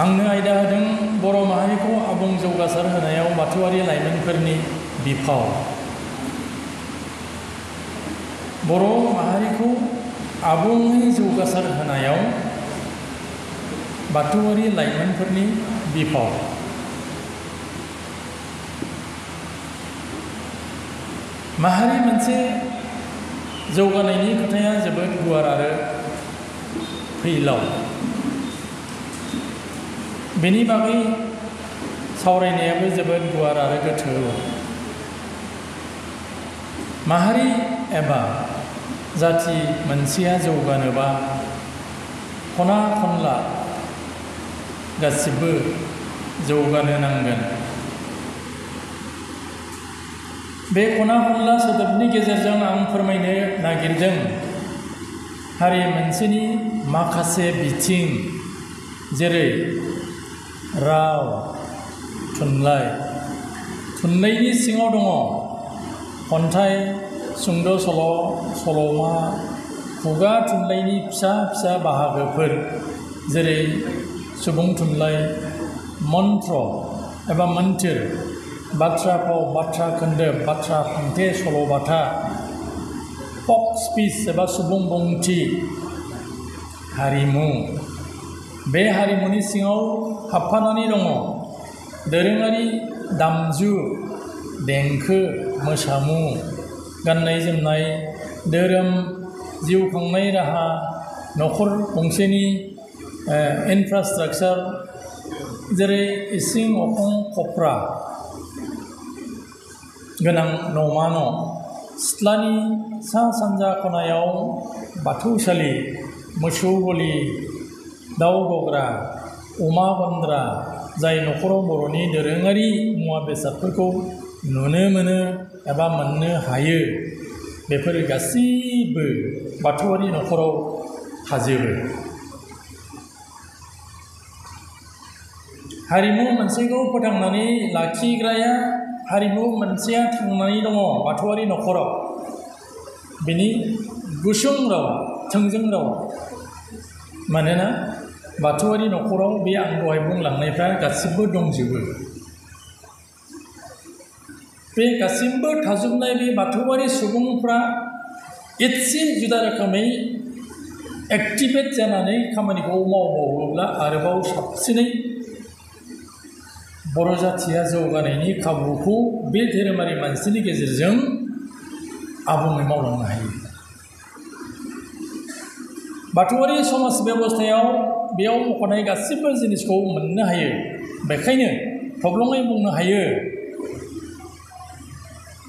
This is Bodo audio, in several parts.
आंनो आयदा होदों बर' माहारिखौ आबुं जौगासार होनायाव बाथौआरि लाइमोनफोरनि बिफाव। बर' माहारिखौ आबुङै जौगासार होनायाव बाथौआरि लाइमोनफोरनि बिफाव। माहारि मोनसे जौगानायनि खोथाया जोबोद गुवार आरो फैलाव। बेनि बागै सावरायनायाबो जोबोद गुवार आरो गोथौ। माहारि एबा जाथि मोनसेया जौगानोबा खना खनला गासिबो जौगानो नांगोन। बे खना खनला सोदोबनि गेजेरजों आं फोरमायनो नागिरदों हारि मोनसेनि माखासे बिथिं, जेरै राव, थुनलाइ। थुनलाइनि सिङाव दङ खन्थाइ, सुंद' सल', सल'मा, खुगा थुनलाइनि फिसा फिसा बाहागोफोर जेरै सुबुं थुनलाइ, मन्त्र एबा मोन्थोर, बाथ्रा फाव, बाथ्रा खोन्दोब, बाथ्रा फांथे, सल'बाथा, फक स्पिच एबा सुबुं बुंथि, हारिमु। बे हारिमुनि सिङाव हाबफानानै दङ दोरोङारि दामजु, देंखो, मोसामु, गाननाय जोमनाय, धोरोम, जिउ खांनाय राहा, न'खर गंसेनि इनफ्रास्ट्राक्चार जेरै इसिं अखं खफ्रा गोनां न'मा न', सिथ्लानि सा सानजा खनायाव बाथौसालि, मोसौ गलि, दाउ गग्रा, अमा गन्द्रा, जाय न'खराव बर'नि दोरोङारि मुवा बेसादफोरखौ नुनो मोनो एबा मोननो हायो, बेफोर गासैबो बाथौआरि न'खराव थाजोबो। हारिमु मोनसेखौ फोथांनानै लाखिग्राया हारिमु मोनसेया थांनानै दङ बाथौआरि न'खराव। बिनि गुसुं राव, थोंजों राव। मानोना बाथौआरि न'खराव बे आं दहाय बुंलांनायफ्रा गासिबो दंजोबो। बे गासिबो थाजोबनाय बे बाथौआरि सुबुंफ्रा एसे जुदा रोखोमै एक्टिभेट जानानै खामानिखौ मावबावोब्ला आरोबाव साबसिनै बर' जाथिया जौगानायनि खाबुखौ बे धोरोमारि मानसिनि गेजेरजों आबुङै मावलांनो हायो। बाथौआरि समाज बेबस्थायाव बेयाव मख'नाय गासिबो जिनिसखौ मोननो हायो। बेखायनो थब्लङै बुंनो हायो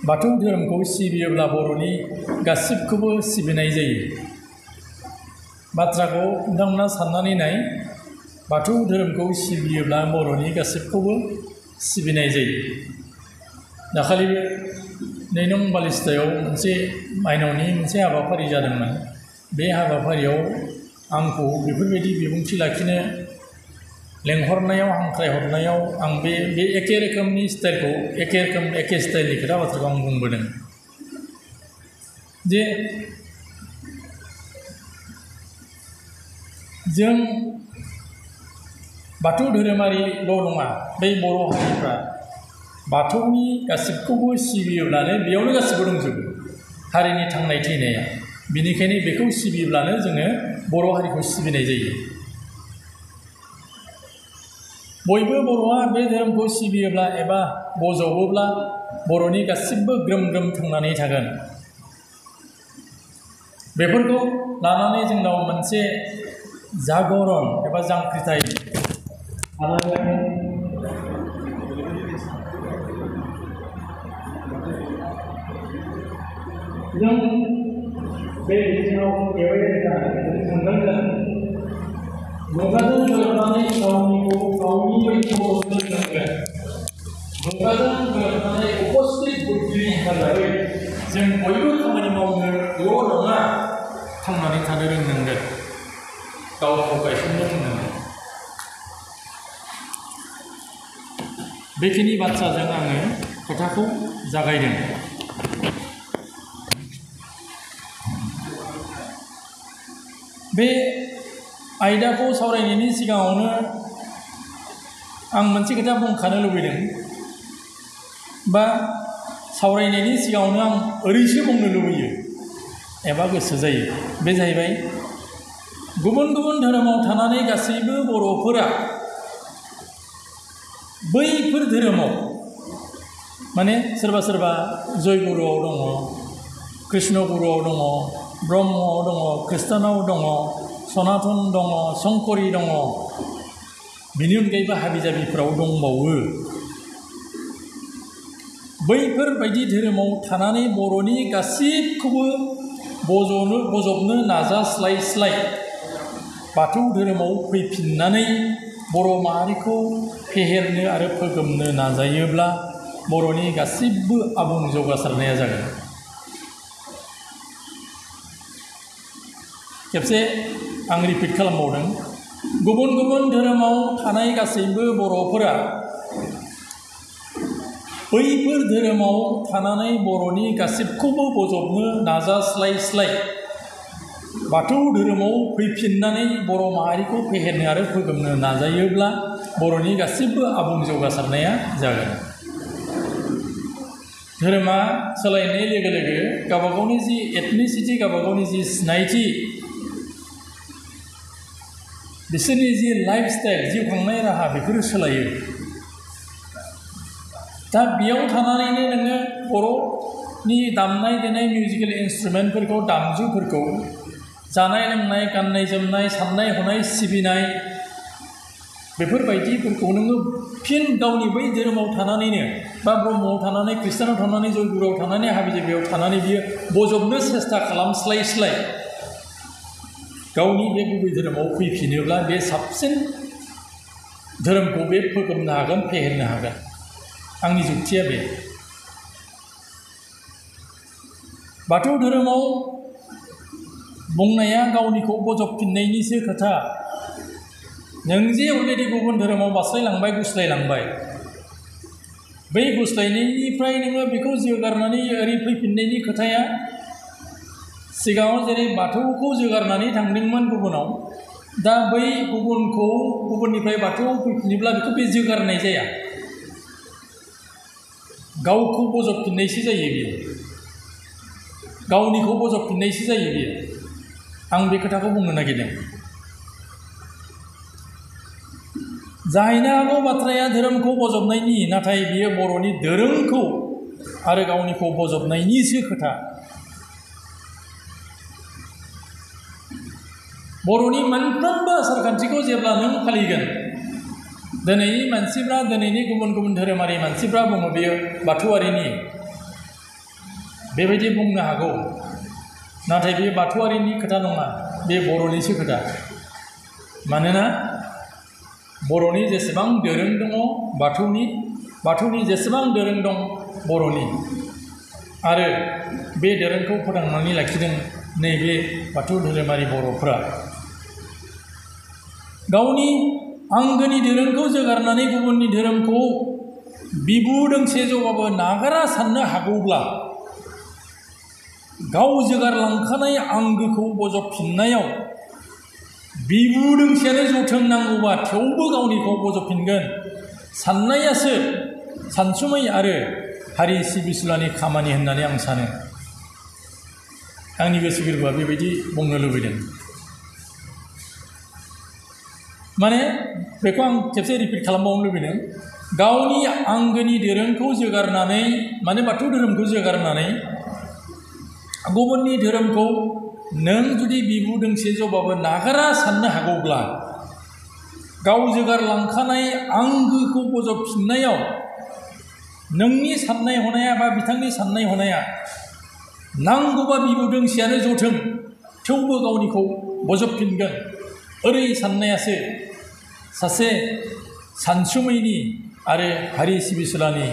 बाथौ धोरोमखौ सिबियोब्ला बर'नि गासिबखौबो सिबिनाय जायो। बाथ्राखौ नोंथांमोना साननानै नाय, बाथौ धोरोमखौ सिबियोब्ला बर'नि गासिबखौबो सिबिनाय जायो। दाखालि 2 नं बालिसथायाव मोनसे माइनावनि मोनसे हाबाफारि जादोंमोन। बे हाबाफारियाव आंखौ बेफोरबायदि बिबुंथि लाखिनो लेंहरनायाव, हांख्रायहरनायाव आं बे एखे रोखोमनि स्टाइलखौ एखे स्टाइलनि खोथा बाथ्राखौ आं बुंबोदों जे जों बाथौ धोरोमारिल' नङा, बै बर' हारिफ्रा बाथौनि गासिबखौबो सिबियोब्लानो बेयावनो गासिबो दंजोबो हारिनि थांनाय थैनाया। बेनिखायनो बेखौ सिबियोब्लानो जोङो बर' हारिखौ सिबिनाय जायो। बयबो बर'आ बे धोरोमखौ सिबियोब्ला एबा बजबोब्ला बर'नि गासिबो ग्रोम ग्रोम थांनानै थागोन। बेफोरखौ लानानै जोंनाव मोनसे जागरण एबा जांख्रिथाय जों बे बिथिङाव बेबायदि थांनांगोन। मुगाजों गोरोबनानै गावनिखौ गावनि बायदिखौ सोलोंनांगोन। मुगाजों गोरोबनानै उपस्थित बुद्धिनि हेफाजाबै जों बयबो खामानि मावनोल' नङा, थांनानै थानो रोंनांगोन, गावखौ गायसननो रोंनांगोन। बेखिनि बाथ्राजों आङो खोथाखौ जागायदों। बे आयदाखौ सावरायनायनि सिगाङावनो आं मोनसे खोथा बुंखानो लुबैदों बा सावरायनायनि सिगाङावनो आं ओरैसो बुंनो लुबैयो एबा गोसो जायो बे जाहैबाय गुबुन गुबुन धोरोमाव थानानै गासैबो बर'फोरा बैफोर धोरोमाव माने सोरबा सोरबा जयगुरुआव दङ कृष्ण गुरुआव दङ ब्रह्मआव दङ ख्रिस्टानाव दङ सनातन दङ शंकरी दङ बिनि अनगायैबो हाबि जाबिफोराव दंबावो बैफोरबायदि धोरोमाव थानानै बर'नि गासिबखौबो बजबनो नाजास्लायस्लाय बाथौ धोरोमाव फैफिननानै बर' माहारिखौ फेहेरनो आरो फोगोमनो नाजायोब्ला बर'नि गासिबो आबुं जौगासारनाया जागोन। खेबसे आं रिपिट खालामबावदों गुबुन गुबुन धोरोमाव थानाय गासैबो बर'फोरा बैफोर धोरोमाव थानानै बर'नि गासिबखौबो बजबनो नाजास्लायस्लाय बाथौ धोरोमाव फैफिननानै बर' माहारिखौ फेहेरनो आरो फोगोमनो नाजायोब्ला बर'नि गासिबो आबुं जौगासारनाया जागोन। धोरोमा सोलायनाय लोगो लोगो गावबागावनि जि एथनिसिटि गावबागावनि जि सिनायथि बिसोरनि जि लाइफ स्टाइल जिउ खांनाय राहा बेफोरो सोलायो। दा बेयाव थानानैनो नोङो बर'नि दामनाय देनाय मिउजिकेल इन्सट्रुमेन्टफोरखौ दामजुफोरखौ जानाय लोंनाय गाननाय जोमनाय साननाय हनाय सिबिनाय बेफोरबायदिफोरखौ नोङो फिन गावनि बै धोरोमाव थानानैनो बा ब्रह्मआव थानानै ख्रिस्टानाव थानानै जयगुरुआव थानानै हाबिजाबियाव थानानै बियो बजबनो सेस्था खालामस्लायस्लाय गावनि बे गुबै धोरोमाव फैफिनोब्ला बे साबसिन धोरोमखौ बे फोगोमनो हागोन फेहेरनो हागोन। आंनि जुक्तिया बे बाथौ धोरोमाव बुंनाया गावनिखौ बजबफिननायनिसो खोथा। नों जे अलरेडि गुबुन धोरोमाव बास्लायलांबाय गुस्लायलांबाय बै गुस्लायनायनिफ्राय नोङो बेखौ जोगारनानै ओरै फैफिननायनि खोथाया सिगाङाव जेरै बाथौखौ जोगारनानै थांदोंमोन गुबुनाव दा बै गुबुननिफ्राय बाथौआव फैफिनोब्ला बेखौ बे जोगारनाय जाया गावखौ बजबफिननायसो जायो बियो गावनिखौ बजबफिननायसो जायो बियो। आं बे खोथाखौ बुंनो नागिरदों। जाहैनो हागौ बाथ्राया धोरोमखौ बजबनायनि नाथाय बियो बर'नि दोरोंखौ आरो गावनिखौ बजबनायनिसो खोथा। बर'नि मोनफ्रोमबो आसारखान्थिखौ जेब्ला नों फालिगोन दिनैनि मानसिफ्रा दिनैनि गुबुन गुबुन धोरोमारि मानसिफ्रा बुङो बेयो बाथौआरिनि बेबायदि बुंनो हागौ नाथाय बे बाथौआरिनि खोथा नङा बे बर'निसो खोथा। मानोना बर'नि जेसेबां दोरों दङ बाथौनि जेसेबां दोरों दं बर'नि आरो बे दोरोंखौ फोथांनानै लाखिदों नैबे बाथौ धोरोमारि बर'फ्रा। गावनि आंगोनि दोरोंखौ जोगारनानै गुबुननि धोरोमखौ बिबु दोंसे जौबाबो नागारा साननो हागौब्ला गाव जोगारलांखानाय आंगोखौ बजबफिननायाव बिबु दोंसेयानो जौथों नांगौबा थेवबो गावनिखौ बजबफिनगोन साननायासो सानसुमै आरो हारि सिबिसुलानि खामानि होननानै आं सानो। आंनि गोसो गोरबोआ बेबायदि बुंनो लुबैदों। माने बेखौ आं खेबसे रिपिट खालामबावनो लुबैदों गावनि आंगोनि दोरोंखौ जोगारनानै माने बाथौ धोरोमखौ जोगारनानै गुबुननि धोरोमखौ नों जुदि बिबु दोंसे जौबाबो नागारा साननो हागौब्ला गाव जोगारलांखानाय आंगोखौ बजबफिननायाव नोंनि साननाय हनाया बा बिथांनि साननाय हनाया नांगौबा बिबु दोंसेयानो जौथों थेवबो गावनिखौ बजबफिनगोन ओरै साननायासो सासे सानसुमैनि आरो हारि सिबिसुलानि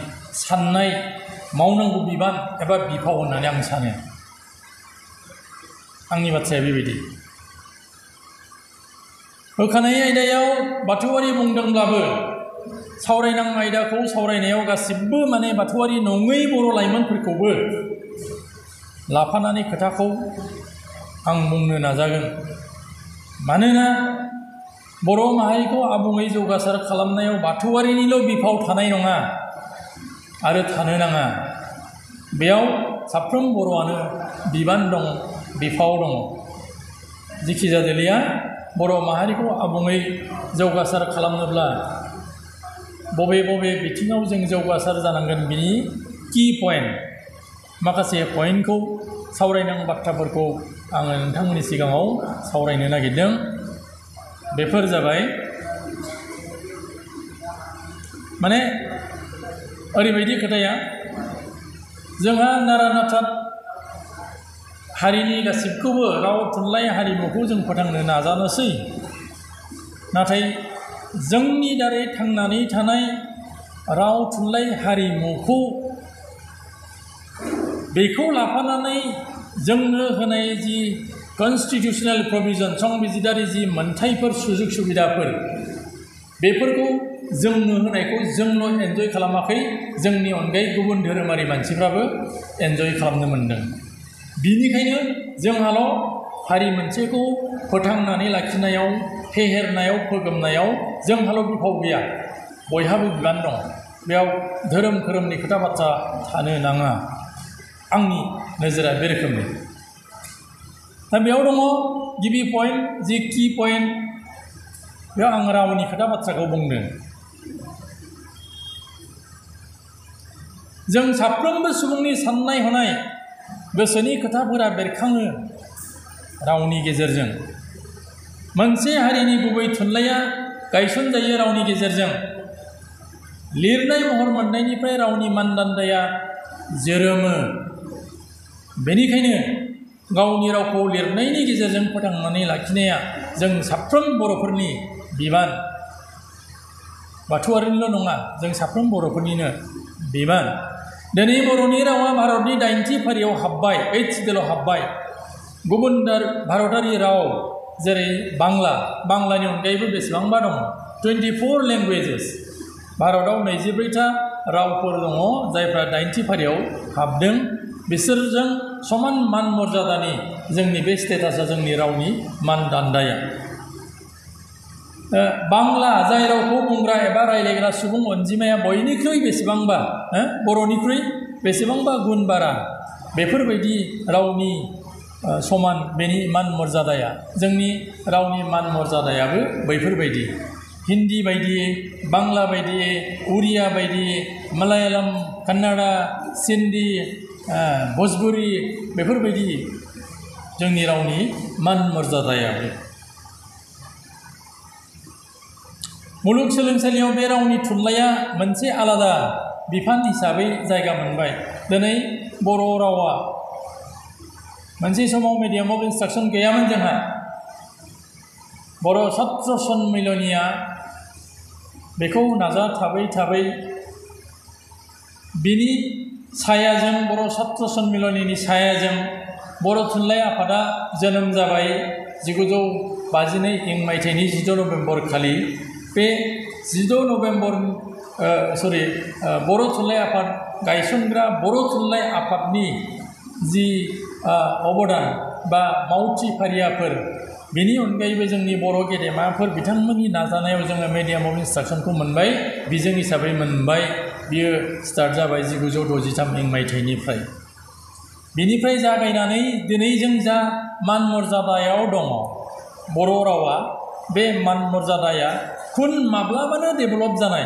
साननाय मावनांगौ बिबान एबा बिफाव होननानै आं सानो। आंनि बाथ्राया बेबायदि। होखानाय आयदायाव बाथौआरि बुंदोंब्लाबो सावरायनां आयदाखौ सावरायनायाव गासिबो माने बाथौआरि नङै बर' लाइमोनफोरखौबो लाफानानै खोथाखौ आं बुंनो नाजागोन। मानोना बर' माहारिखौ आबुङै जौगासार खालामनायाव बाथौआरिनिल' बिफाव थानाय नङा आरो थानो नाङा। बेयाव साफ्रोम बर'आनो बिबान दं, बिफाव दङ। जिखि जादोलिया बर' माहारिखौ आबुङै जौगासार खालामनोब्ला बबे बबे बिथिङाव जों जौगासार जानांगोन बिनि की पइन्ट माखासे पइन्टखौ सावरायनां बाथ्राफोरखौ आङो नोंथांमोननि सिगाङाव सावरायनो नागिरदों। बेफोर जाबाय माने ओरैबायदि खोथाया जोंहा नारा नाथा हारिनि गासिबखौबो राव थुनलाइ हारिमुखौ जों फोथांनो नाजानोसै, नाथाय जोंनि दारै थांनानै थानाय राव थुनलाइ हारिमुखौ बेखौ लाफानानै जोंनो होनाय जि कन्स्टिटिउसनेल प्रभिजन संबिजिदारि जि मोनथायफोर सुजुग सुबिदाफोर बेफोरखौ जोंनो होनायखौ जोंल' एन्जय खालामाखै, जोंनि अनगायै गुबुन धोरोमारि मानसिफ्राबो एन्जय खालामनो मोनदों। बिनिखायनो जोंहाल' हारि मोनसेखौ फोथांनानै लाखिनायाव, फेहेरनायाव, फोगोमनायाव जोंहाल' बिफाव गैया, बयहाबो बिबान दं। बेयाव धोरोम खोरोमनि खोथा बाथ्रा थानो नाङा। आंनि नोजोरा बे रोखोमनि। दा बेयाव दङ गिबि पइन्ट, जि की पइन्ट, बेयाव आं रावनि खोथा बाथ्राखौ बुंदों। जों साफ्रोमबो सुबुंनि साननाय हनाय गोसोनि खोथाफोरा बेरखाङो रावनि गेजेरजों। मोनसे हारिनि गुबै थुनलाइया गायसनजायो रावनि गेजेरजों। लिरनाय महर मोननायनिफ्राय रावनि मानदान्दाया जोरोमो। बेनिखायनो गावनि रावखौ लिरनायनि गेजेरजों फोथांनानै लाखिनाया जों साफ्रोम बर'फोरनि बिबान। बाथौआरिनिल' नङा, जों साफ्रोम बर'फोरनिनो बिबान। दिनै बर'नि रावा भारतनि 80थि फारियाव हाबबाय, 8th सिडिउलाव हाबबाय। गुबुन भारतारि राव जेरै बांलानि अनगायैबो बेसेबांबा दङ, 24 लेंगुवेजेस। भारताव 24था रावफोर दङ जायफ्रा 80थि फारियाव हाबदों। बिसोरजों समान मान मर्यादानि जोंनि बे स्टेटासा, जोंनि रावनि मानदान्दाया। बांला जाय रावखौ बुंग्रा एबा रायलायग्रा सुबुं अनजिमाया बयनिख्रुइ बेसेबांबा बर'निख्रुइ बेसेबांबा गुन बारा, बेफोरबायदि रावनि समान बेनि मान मर्यादाया, जोंनि रावनि मान मर्यादायाबो बैफोरबायदि। हिन्दी बायदि, बांला बायदि, उरिया बायदि, मालायालाम, कन्नाडा, सिन्धी, भोजपुरी बेफोरबायदि जोंनि रावनि मान मर्यादायाबो। मुलुगसोलोंसालियाव बे रावनि थुनलाइया मोनसे आलादा बिफान हिसाबै जायगा मोनबाय। दिनै बर' रावा मोनसे समाव मिडियाम अफ इन्सट्राक्सन गैयामोन जोंहा। बर' छात्र सन्मिलनीया बेखौ नाजाथाबै थाबै बिनि सायाजों, बर' छात्र सन्मिलनीनि सायाजों बर' थुनलाइ आफादा जोनोम जाबाय 1952 मायथाइनि 16 नभेम्बर खालि। बे 16 नभेम्बर बर' थुनलाइ आफाद गायसनग्रा बर' थुनलाइ आफादनि जि अबदान बा मावथि फारियाफोर, बेनि अनगायैबो जोंनि बर' गेदेमाफोर बिथांमोननि नाजानायाव जोङो मिडियाम अफ इन्सट्राक्सनखौ मोनबाय, बिजों हिसाबै मोनबाय। बियो स्टार्ट जाबाय 1963 मायथाइनिफ्राय। बिनिफ्राय जागायनानै दिनै जों जा मान मर्यादायाव दङ बर' रावा, बे मान मर्यादाया माब्लाबानो डेभेलप जानाय,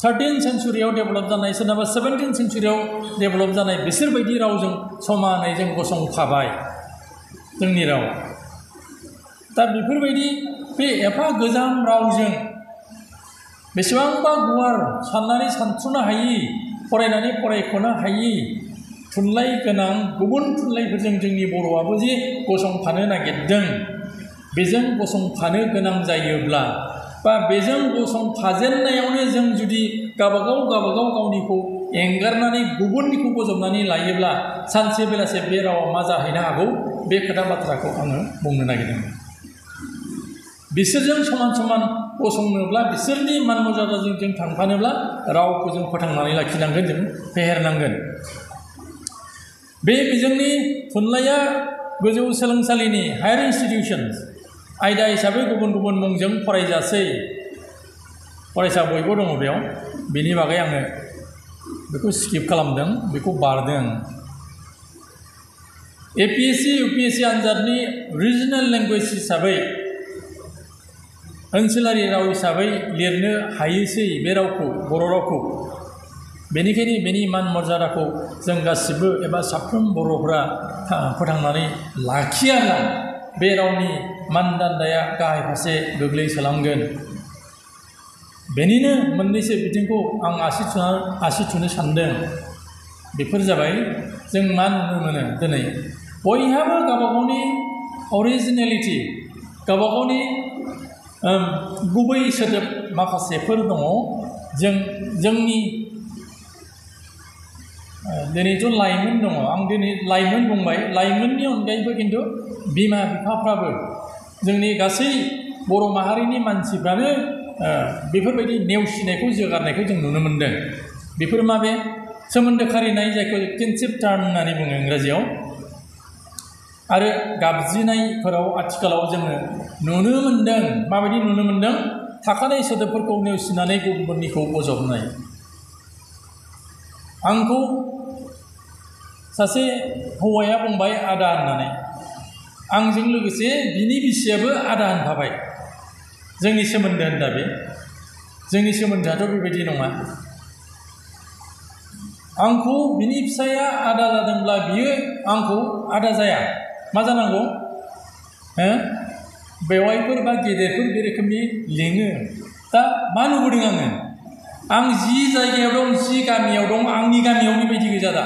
13th सेन्चुरियाव डेभेलप जानाय, सोरनाबा 17th सेन्चुरियाव डेभेलप जानाय, बिसोरबायदि रावजों समानै जों गसंफाबाय जोंनि रावा। दा बेफोरबायदि बे एफा गोजाम रावजों बेसेबांबा गुवार, साननानै सानथ्र'नो हायि, फरायनानै फरायख'नो हायि थुनलाइ गोनां गुबुन थुनलाइफोरजों जोंनि बर'आबो जे गसंफानो नागिरदों, बेजों गसंफानो गोनां जायोब्ला बा बेजों गसंफाजेननायावनो जों जुदि गावबागाव गावनिखौ एंगारनानै गुबुननिखौ बजबनानै लायोब्ला सानसे बेलासे बे रावा मा जाहैनो हागौ, बे खोथा बाथ्राखौ आङो बुंनो नागिरदों। बिसोरजों समान समान गसंनोब्ला, बिसोरनि मान मर्यादाजों जों थांफानोब्ला रावखौ जों फोथांनानै लाखिनांगोन, जों फेहेरनांगोन। बे बिजोंनि थुनलाइया गोजौ सोलोंसालिनि हायार इन्स्टिटिउसन्स आयदा हिसाबै गुबुन गुबुन मुंजों फरायजासै फरायसा बयबो दङ बेयाव बेनि बागै आङो बेखौ स्किप खालामदों बेखौ बारदों APSC UPSC आनजादनि रिजनेल लेंगुवेज हिसाबै ओनसोलारि राव हिसाबै लिरनो हायोसै बे रावखौ बर' रावखौ बेनिखायनो बेनि मान मर्यादाखौ जों गासिबो एबा साफ्रोम बर'फोरा फोथांनानै लाखियाब्ला बे रावनि मानदान्दाया गाहाय फारसे गोग्लैसोलांगोन बेनिनो मोननैसो बिथिंखौ आं आसि थुनो सानदों बेफोर जाबाय जों मा नुनो मोनो दिनै बयहाबो गावबागावनि अरिजिनेलिटि गावबागावनि गुबै सोदोब माखासेफोर दङ जोंनि दिनैथ' लाइमोन दङ आं दिनै लाइमोन बुंबाय लाइमोननि अनगायैबो खिन्थु बिमा बिफाफ्राबो जोंनि गासै बर' माहारिनि मानसिफ्रानो बेफोरबायदि नेवसिनायखौ जोगारनायखौ जों नुनो मोनदों बेफोर माबे सोमोन्दो खारिनाय जायखौ किनशिप टार्म होननानै बुङो इंराजियाव आरो गाबज्रिनायफोराव आथिखालाव जोङो नुनो मोनदों माबायदि नुनो मोनदों थाखानाय सोदोबफोरखौ नेवसिनानै गुबुननिखौ बजबनाय आंखौ सासे हौवाया बुंबाय आदा होननानै आंजों लोगोसे बिनि बिसियाबो आदा होनफाबाय जोंनि सोमोन्दो होनदा बे जोंनि सोमोन्दोआथ' बेबायदि नङा आंखौ बिनि फिसाया आदा जादोंब्ला बियो आंखौ आदा जाया मा जानांगौ बेवाइफोर बा गेदेरफोर बे रोखोमनि लिङो दा मा नुबोदों आङो आं जि जायगायाव दं जि गामियाव दं आंनि गामियाव बेबायदि गोजा दा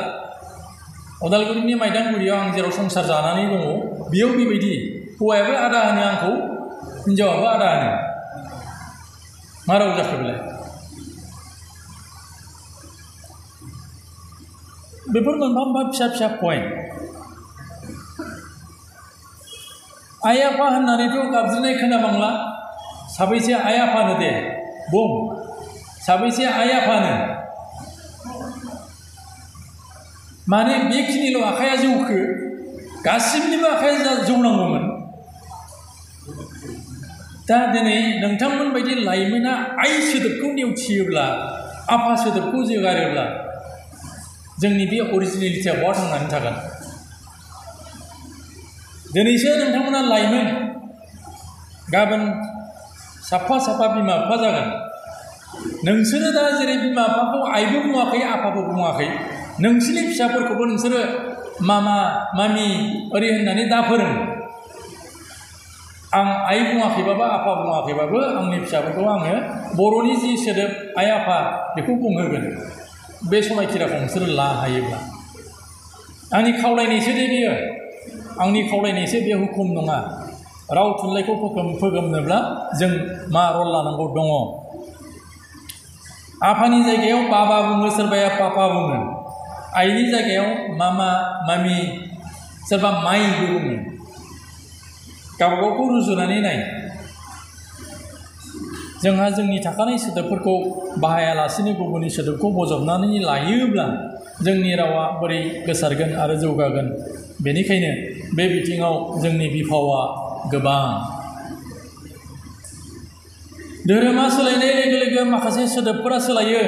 उदालगुरिनि माइदांगुरियाव आं जेराव संसार जानानै दङ बेयाव बेबायदि हौवायाबो आदा होनो आंखौ हिन्जावाबो आदा होनो मा राव जाखो बेलाय बेफोर मोनफा मोनफा फिसा फिसा पइन्ट आइ आफा होननानैथ' गाबज्रिनाय खोनाबांला साबैसे आइ आफानो दे बुं साबैसे आइ आफानो माने बेखिनिल' आखाइया जौखो गासिबनिबो आखाइया जौनांगौमोन दा दिनै नोंथांमोन बायदि लाइमोना आइ सोदोबखौ नेवसियोब्ला आफा सोदोबखौ जोगारोब्ला जोंनि बे अरिजिनेलिटिया बहा थांनानै थागोन दिनैसो नोंथांमोना लाइमोन गाबोन साफा साफा बिमा बिफा जागोन नोंसोरो दा जेरै बिमा बिफाखौ आइबो बुङाखै आफाबो बुङाखै नोंसोरनि फिसाफोरखौबो नोंसोरो मामा मामि ओरै होननानै दा फोरों आं आइ बुङाखैबाबो आफा बुङाखैबाबो आंनि फिसाफोरखौ आङो बर'नि जि सोदोब आइ आफा बेखौ बुंहोगोन बे समायखिराखौ नोंसोरो ला हायोब्ला आंनि खावलायनायसो दे बेयो आंनि खावलायनायसो बे हुकुम नङा राव थुनलाइखौ फोगोमनोब्ला जों मा रल लानांगौ दङ आफानि जायगायाव बाबा बुङो सोरबाया पापा बुङो आइनि जायगायाव मामा मामि सोरबा माइबो बुङो गावबागावखौ रुजुनानै नाय जोंहा जोंनि थाखानाय सोदोबफोरखौ बाहायालासिनो गुबुननि सोदोबखौ बजबनानै लायोब्ला जोंनि रावा बोरै गोसारगोन आरो जौगागोन बेनिखायनो बे बिथिङाव जोंनि बिफावा गोबां धोरोमा सोलायनाय लोगो लोगो माखासे सोदोबफोरा सोलायो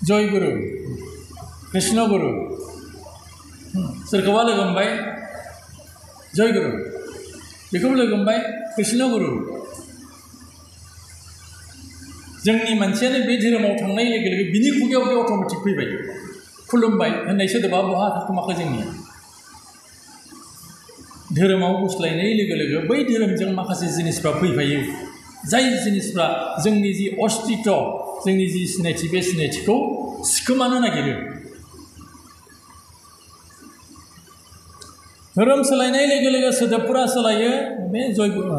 जय गुरु कृष्ण गुरु सोरखौबा लोगो मोनबाय जय गुरु बेखौबो लोगो मोनबाय कृष्ण गुरु जोंनि मानसियानो बे धोरोमाव थांनाय लोगो लोगो बिनि खुगायाव बे अट'मेटिक फैबाय खुलुमबाय होननाय सोदोबा बहा थाखुमाखो जोंनिया धोरोमाव गुस्लायनाय लोगो लोगो बै धोरोमजों माखासे जिनिसफ्रा फैफायो जाय जिनिसफ्रा जोंनि जि अस्तित्व जोंनि जि सिनायथि बे सिनायथिखौ सिखोमानो नागिरो धोरोम सोलायनाय लोगो लोगो सोदोबफोरा सोलायो बे जयगुरु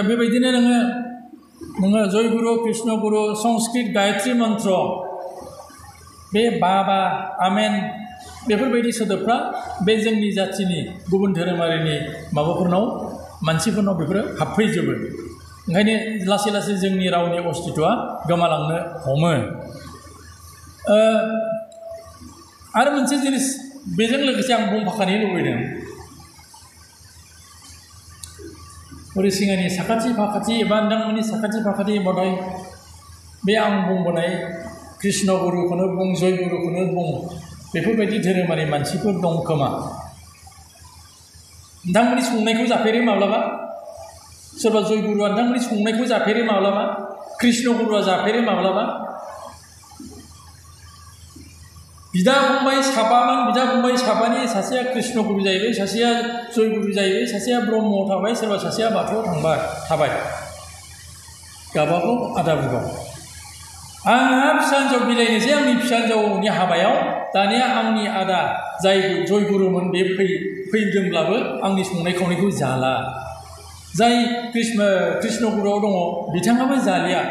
बेबायदिनो नोङो जयगुरु कृष्ण गुरु संस्कृत गायत्री मन्त्र बे बाबा आमेन बेफोरबायदि सोदोबफ्रा बे जोंनि जाथिनि गुबुन धोरोमारिनि मानसिफोरनाव बेफोरो हाबफैजोबो ओंखायनो लासै लासै जोंनि रावनि अस्तित्वआ गोमालांनो हमो आरो मोनसे जिनिस बेजों लोगोसे आं बुंफाखानो लुबैदों हरिसिंगानि साखाथि फाखाथि एबा नोंथांमोननि साखाथि फाखाथि बाथाय बे आं बुंबोनाय कृष्ण गुरुखौनो बुं जय गुरुखौनो बुं बेफोरबायदि धोरोमारि मानसिफोर दं खोमा नोंथांमोननि संनायखौ जाफेरो माब्लाबा सोरबा जय गुरुआ नोंथांमोननि संनायखौ जाफेरो माब्लाबा कृष्ण गुरुआ जाफेरो माब्लाबा बिदा फंबाय साबामोन बिदा फंबाय साबानि सासेया कृष्ण गुरु जाहैबाय सासेया जय गुरु जाहैबाय सासेया ब्रह्मआव थाबाय सोरबा सासेया बाथौआव थाबाय गावबागाव आदा बुगाव आंहा फिसा हिन्जाव बिलाइनोसै आंनि फिसा हिन्जावनि हाबायाव दानिया आंनि आदा जाय जय गुरुमोन बे फैदोंब्लाबो आंनि संनाय खावनायखौ जाला जाय कृष्ण गुरुआव दङ बिथाङाबो जालिया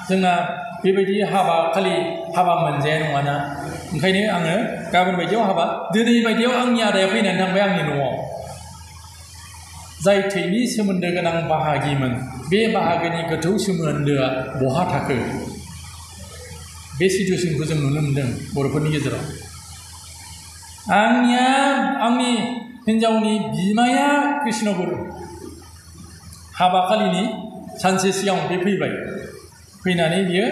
जोंना बेबायदि हाबा खालि हाबा मोनजाया नङाना ओंखायनो आङो गाबोन बायदियाव हाबा दिनै बायदियाव आंनि आदाया फैनानै थांबाय आंनि न'आव जाय थैनि सोमोन्दो गोनां बाहागिमोन बे बाहागोनि गोथौ सोमोन्दोआ बहा थाखो बे सिटुएसनखौ जों नुनो मोनदों बर'फोरनि गेजेराव आंनि हिन्जावनि बिमाया कृष्ण गुरु हाबा खालिनि सानसे सिगां बे फैनानै बियो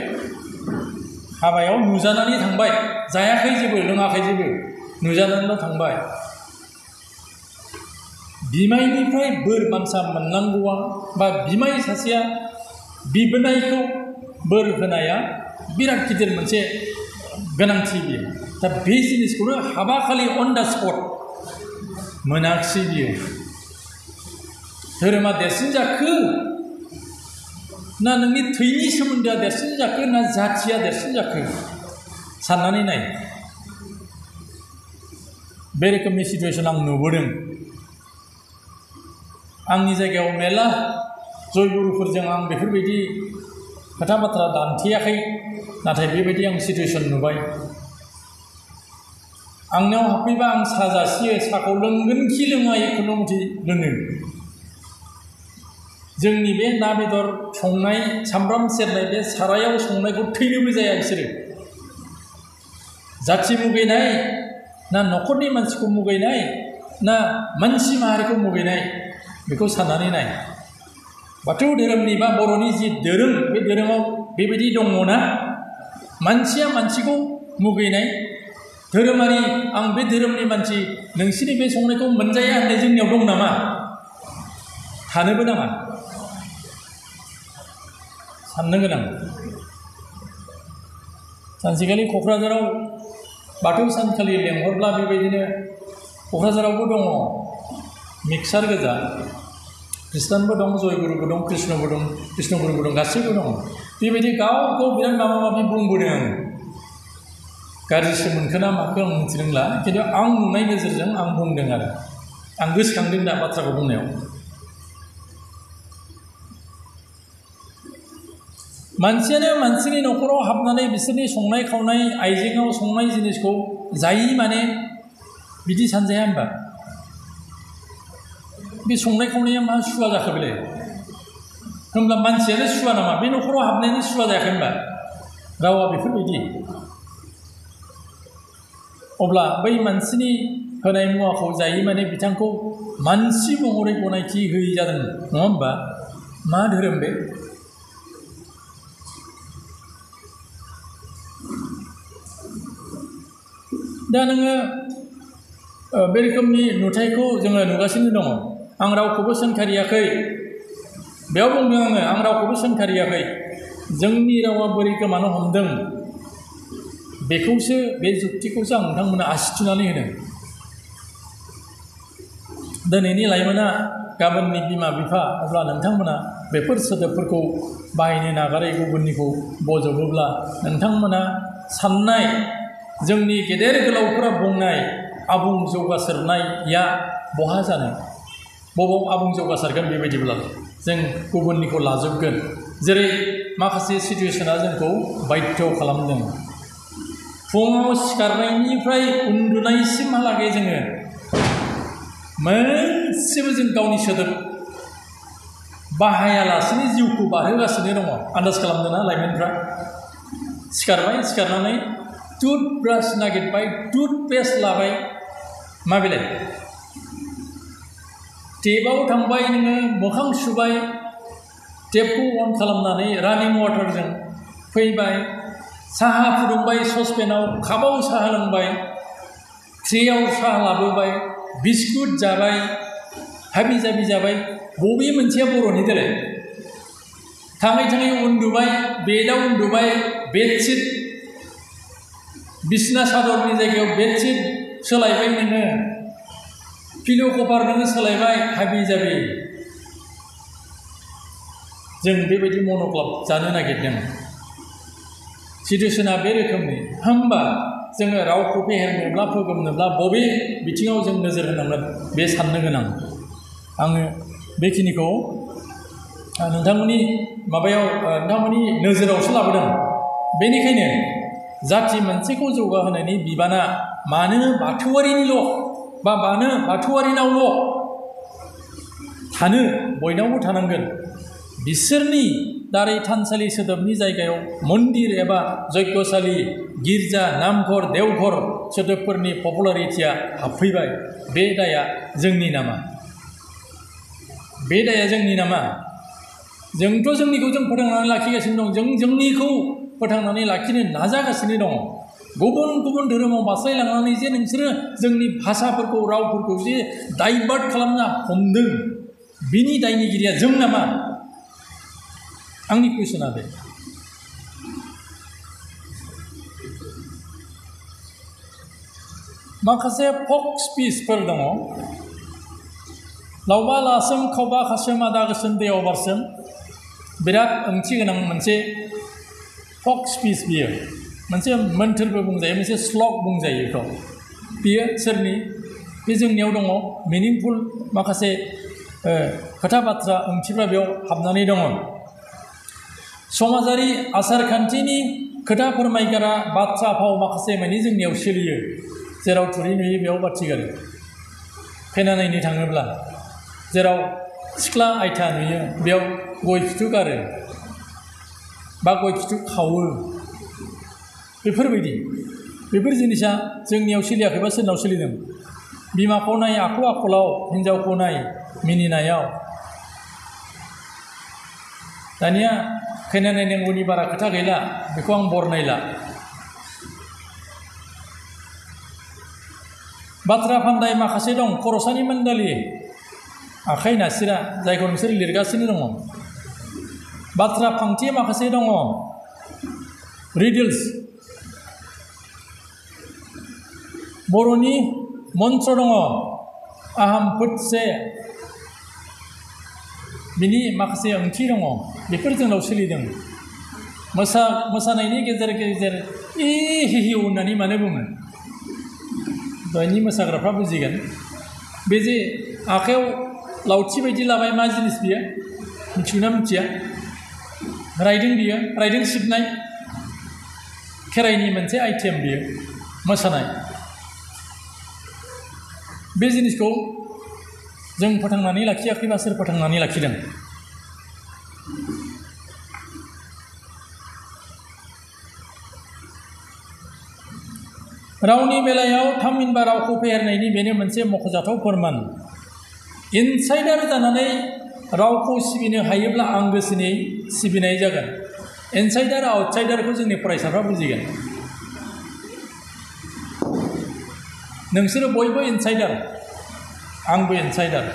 हाबायाव नुजानानै थांबाय जायाखै जेबो लोङाखै जेबो नुजानानैल' थांबाय बिमाइनिफ्राय बोर बान्सा मोननांगौआ बा बिमाइ सासेया बिबोनायखौ बोर होनाया बिराद गिदिर मोनसे गोनांथि बियो दा बे जिनिसखौनो हाबा खालि अन दा स्पट मोनाखिसै बियो धोरोमा देरसिन जाखो ना नोंनि थैनि सोमोन्दोआ देरसिन जाखो ना जाथिया देरसिन जाखो साननानै नाय बे रोखोमनि सिटुएसन आं नुबोदों आंनि जायगायाव मेला जय गुरुफोरजों आं बेफोरबायदि खोथा बाथ्रा दान्थेयाखै नाथाय बेबायदि आं सिटुएसन नुबाय आंनियाव हाबफैबा आं साहा जासियो साहाखौ लोंगोन खि लोङा एखुनु मथे लोङो जोंनि बे ना बेदर संनाय सामब्राम सेरनाय बे सारायाव संनायखौ थैनोबो जाया बिसोरो जाथि मुगैनाय ना न'खरनि मानसिखौ मुगैनाय ना मानसि माहारिखौ मुगैनाय बेखौ साननानै नाय बाथौ धोरोमनि बा बर'नि जि धोरोम बे धोरोमाव बेबायदि दङना मानसिया मानसिखौ मुगैनाय धोरोमारि आं बे धोरोमनि मानसि नोंसिनि बे संनायखौ मोनजाया होननाय जोंनियाव दं नामा थानोबो नाङा साननो गोनां सानसेखालि क'क्राझाराव बाथौ सानखालि लेंहरब्ला बेबायदिनो क'क्राझारावबो दङ मिक्सार गोजा ख्रिस्टानबो दं जय गुरुबो दं कृष्ण गुरुबो दं गासैबो दं बेबायदि गाव बिराद माबा माबि बुंबोदों आङो गाज्रिसो मोनखो ना माखो आं मिथिरोंला खिन्थु आं नुनाय नोजोरजों आं बुंदों आरो आं गोसोखांदों दा बाथ्राखौ बुंनायाव मानसियानो मानसिनि न'खराव हाबनानै बिसोरनि संनाय खावनाय आइजेङाव संनाय जिनिसखौ जायि माने बिदि सानजाया होनबा बे संनाय खावनाया मा सुवा जाखो बेलाय होमब्ला मानसियानो सुवा नामा बे न'खराव हाबनायनि सुवा जायाखै होनबा रावा बेफोरबायदि अब्ला बै मानसिनि होनाय मुवाखौ जायि माने बिथांखौ मानसि महरै गनायथि होयै जादों नङा होमबा मा धोरोम बे दा नोङो बे रोखोमनि नुथायखौ जोङो नुगासिनो दङ आं रावखौबो सोंखारियाखै बेयाव बुंदों आं रावखौबो सोंखारियाखै जोंनि रावा बोरै गोमानो हमदों बेखौसो बे जुक्तिखौसो आं नोंथांमोना आसि थुनानै होदों दिनैनि लाइमोना गाबोननि बिमा बिफा अब्ला नोंथांमोना बेफोर सोदोबफोरखौ बाहायनो नागारै गुबुननिखौ बजबोब्ला नोंथांमोना साननाय जोंनि गेदेर गोलावफोरा बुंनाय आबुं जौगासारनाया बहा जानो बबाव आबुं जौगासारगोन बेबायदिब्ला जों गुबुननिखौ लाजोबगोन जेरै माखासे सिटुएसना जोंखौ बाध्य खालामदों फुङाव सिखारनायनिफ्राय उन्दुनायसिमहालागै जोङो मोनसेबो जों गावनि सोदोब बाहायालासेनो जिउखौ बारहोगासिनो दङ आन्दाज खालामदोंना लाइमोनफ्रा सिखारबाय सिखारनानै टुथब्रास नागिरबाय टुथपेस्ट लाबाय मा बेलाय टेपआव थांबाय नोङो मोखां सुबाय टेपखौ अन खालामनानै रानिं वाटारजों फैबाय साहा फुदुंबाय ससपेनाव कापाव साहा लोंबाय ट्रेयाव साहा लाबोबाय बिस्कुट जाबाय हाबि जाबि जाबाय बबे मोनसेया बर'नि देलाय थाङै थाङै उन्दुबाय बेडआव उन्दुबाय बेडशीट बिसना सादरनि जायगायाव बेडशीट सोलायबाय नोङो पिल' कभार नोङो सोलायबाय हाबि जाबि जों बेबायदि मन'क्लाब जानो नागिरदों सिटुएशना बे रोखोमनि होमबा जोङो रावखौ फेहेरनोब्ला फोगोमनोब्ला बबे बिथिङाव जों नोजोर होनांगोन बे साननो गोनां आङो बेखिनिखौ नोंथांमोननि माबायाव नोंथांमोननि नोजोरावसो लाबोदों बेनिखायनो जाथि मोनसेखौ जौगाहोनायनि बिबाना मानो बाथौआरिनिल' बा मानो बाथौआरिनावल' थानो बयनावबो थानांगोन बिसोरनि दारै थानसालि सोदोबनि जायगायाव मन्दिर एबा यज्ञसालि गिर्जा नामघर देवघर सोदोबफोरनि पपुलारिटिया हाबफैबाय बे दाया जोंनि नामा बे दाया जोंनि नामा जोंथ' जोंनिखौ जों फोथांनानै लाखिगासिनो दं जों जोंनिखौ फोथांनानै लाखिनो नाजागासिनो दङ गुबुन गुबुन धोरोमाव बास्लायलांनानै जे नोंसोरो जोंनि भाषाफोरखौ रावफोरखौ जे डाइभार्ट खालामना हमदों बिनि दायनिगिरिया जों नामा आंनि कुइसना बे माखासे फक स्पिचफोर दङ लावबा लासोम खावबा खासोम आदा गोसोम दैयाव बारसोम बिराद ओंथि गोनां मोनसे फक स्पिच बियो मोनसे मोन्थोरबो बुंजायो मोनसे स्लग बुंजायो बेखौ बियो सोरनि बे जोंनियाव दङ मिनिंफुल माखासे खोथा बाथ्रा ओंथिफ्रा बेयाव हाबनानै दङ समाजारि आसार खान्थिनि खोथा फोरमायग्रा बाथ्रा फाव माखासे मानि जोंनियाव सोलियो जेराव थुरि नुयो बेयाव बाथि गारो फेना नायनो थाङोब्ला जेराव सिख्ला आयथा नुयो बेयाव गय फिथु गारो बा गय फिथु खावो बेफोर जिनिसा जोंनियाव सोलियाखैबा सोरनाव सोलिदों बिमाखौ नाय आखु आखलाव हिन्जावखौ नाय मिनिनायाव दानिया खैना नायनांगौनि बारा खोथा गैला बेखौ आं बरनायला बाथ्रा फान्दाय माखासे दं खर'सानि मोन्दालि आखाइ नासिरा जायखौ नोंसोर लिरगासिनो दङ बाथ्रा फांथि माखासे दङ रिडल्स बर'नि मन्त्र दङ आहाम फुटसे बिनि माखासे ओंथि दङ बेफोर जोंनाव सोलिदों मोसानायनि गेजेर गेजेर हि होननानै मानो बुङो दहायनि मोसाग्राफ्रा बुजिगोन बे जे आखायाव लावथि बायदि लाबाय मा जिनिस बियो मिथिगौना मिथिया राइदों बियो राइदों सिबनाय खेराइनि मोनसे आइटेम बियो मोसानाय बे जिनिसखौ जों फोथांनानै लाखियाखैबा सोर फोथांनानै लाखिदों रावनि बेलायाव थामहिनबा रावखौ फेहेरनायनि बेनो मोनसे मख'जाथाव फोरमान इनसाइडार जानानै रावखौ सिबिनो हायोब्ला आंगोसिनै सिबिनाय जागोन इनसाइडार आउटसाइडारखौ जोंनि फरायसाफ्रा बुजिगोन नोंसोरो बयबो इनसाइडार आंबो इनसाइडार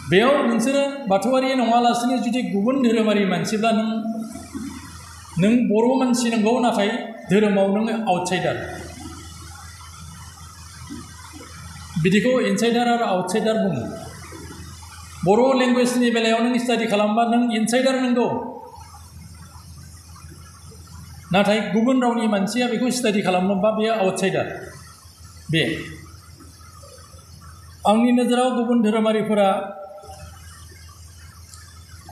बेयाव नोंसोरो बाथौआरि नङालासिनो जुदि गुबुन धोरोमारि मानसिब्ला नों बर' मानसि नंगौ नाथाय धोरोमाव नों आउटसाइडार बिदिखौ इनसाइडार आरो आउटसाइडार बुङो बर' लेंगुवेजनि बेलायाव नों स्टाडि खालामबा नों इनसाइडार नंगौ नाथाय गुबुन रावनि मानसिया बेखौ स्टाडि खालामोबा बेयो आउटसाइडार बे आंनि नोजोराव गुबुन धोरोमारिफोरा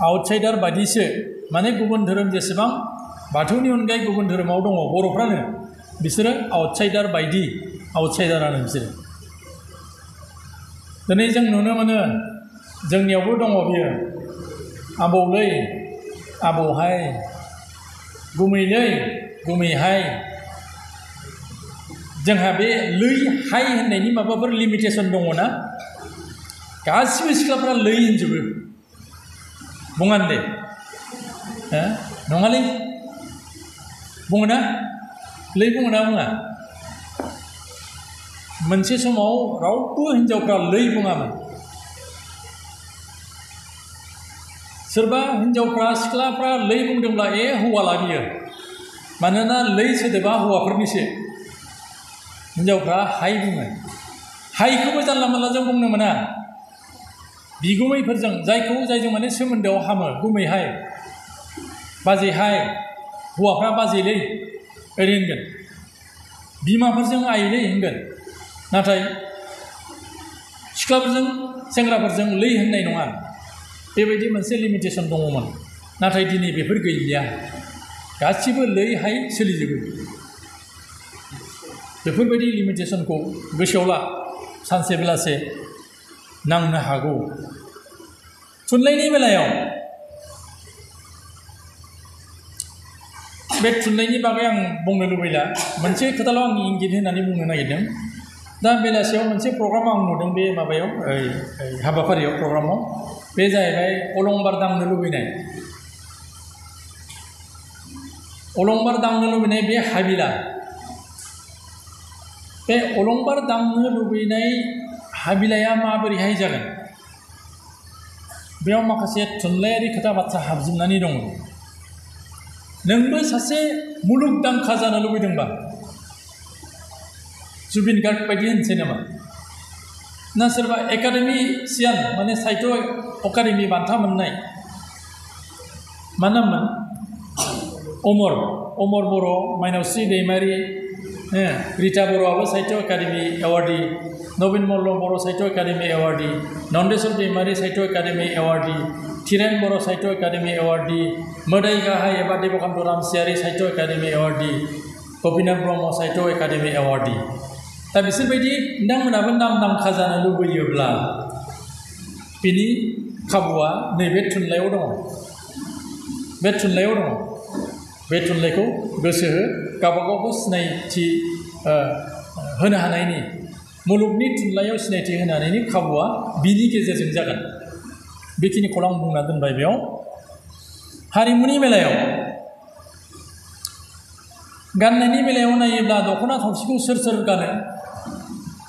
आउटसाइडार बादिसो माने गुबुन धोरोम जेसेबां बाथौनि अनगायै गुबुन धोरोमाव दङ बर'फ्रानो बिसोरो आउटसाइडार बायदि आउटसाइडारानो बिसोरो दिनै जों नुनो मोनो जोंनियावबो दङ बियो आबौलै आबौहाय गुमैलै गुमैहाय जोंहा बे लै हाय होननायनि माबाफोर लिमिटेसन दङ ना गासिबो सिख्लाफ्रा लै होनजोबो बुङान दे नङालै बुङोना लै बुङोना बुङा मोनसे समाव रावबो हिनजावफ्रा लै बुङामोन सोरबा हिनजावफ्रा सिख्लाफ्रा लै बुंदोंब्ला हौवाला बियो मानोना लै सोदोबा हौवाफोरनिसो हिनजावफ्रा हाय बुङो हायखौबो जानला मानला जों बुंनो मोना बिगुमैफोरजों जायजों माने सोमोन्दोआव हामो गुमैहाय बाजैहाय हौवाफ्रा बाजैलै ओरै होनगोन बिमाफोरजों आइलै होनगोन नाथाय सिख्लाफोरजों सेंग्राफोरजों लै होननाय नङा बेबायदि मोनसे लिमिटेसन दङमोन नाथाय दिनै बेफोर गैलिया गासिबो लै हाय सोलिजोबो बेफोरबायदि लिमिटेसनखौ गोसोआव ला सानसे बेलासे नांनो हागौ थुनलाइनि बेलायाव बे थुनलाइनि बागै आं बुंनो लुबैला मोनसे खोथाल' आं इंगित होनानै बुंनो नागिरदों दा बेलासियाव मोनसे प्रग्राम आं नुदों बे माबायाव हाबाफारियाव प्रग्रामाव बे जाहैबाय अलंबार दांनो लुबैनाय अलंबार दांनो लुबैनाय बे हाबिला बे अलंबार दांनो लुबैनाय हाबिलाया माबोरैहाय जागोन बेयाव माखासे थुनलाइयारि खोथा बाथ्रा हाबजोबनानै दङ नोंबो सासे मुलुगदांखा जानो लुबैदोंबा जुबिन गार्ग बायदि होनसै नामा ना सोरबा एकाडेमिसियान माने साहित्य अकादेमि बान्था मोननाय मा नाममोन अमर बर' माइनावस्रि दैमारि रिता बर'आबो साहित्य एकाडेमि एवार्डी नवीन मल्ल बर' साहित्य एकाडेमि एवार्डी नन्देश्वर दैमारि साहित्य एकाडेमि एवार्डी थिरेन बर' साहित्य एकाडेमि एवार्डी मोदाय गाहाय एबा देबकान्त रामसियारि साहित्य एकाडेमि एवार्डी गपिनाथ ब्रह्म साहित्य एकाडेमि एवार्डी दा बिसोरबायदि नोंथांमोनाबो नामदांखा जानो लुबैयोब्ला बिनि खाबुआ नैबे थुनलाइयाव दङ बे थुनलाइखौ गोसो हो गावबागावबो सिनायथि होनो हानायनि मुलुगनि थुनलाइयाव सिनायथि होनो हानायनि खाबुआ बिनि गेजेरजों जागोन बेखिनिखौल' आं बुंना दोनबाय बेयाव हारिमुनि बेलायाव गाननायनि बेलायाव नायोब्ला दख'ना थावसिखौ सोर गानो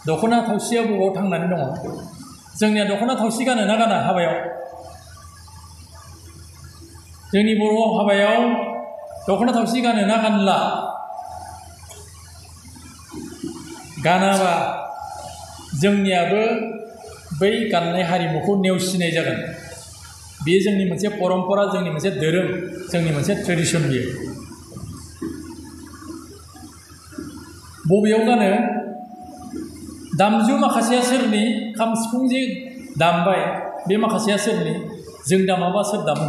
दख'ना थावसिया बबाव थांनानै दङ जोंनिया दख'ना थावसि गानो ना गाना हाबायाव जोंनि बर' हाबायाव दख'ना थावसि गानो ना गानला गानाबा जोंनियाबो बै गाननाय हारिमुखौ नेवसिनाय जागोन बेयो जोंनि मोनसे परम्परा जोंनि मोनसे धोरोम जोंनि मोनसे ट्रेडिसन बियो बबेयाव गानो दामजु माखासेया सोरनि खाम सिफुं जे दामबाय बे माखासेया सोरनि जों दामाबा सोर दामो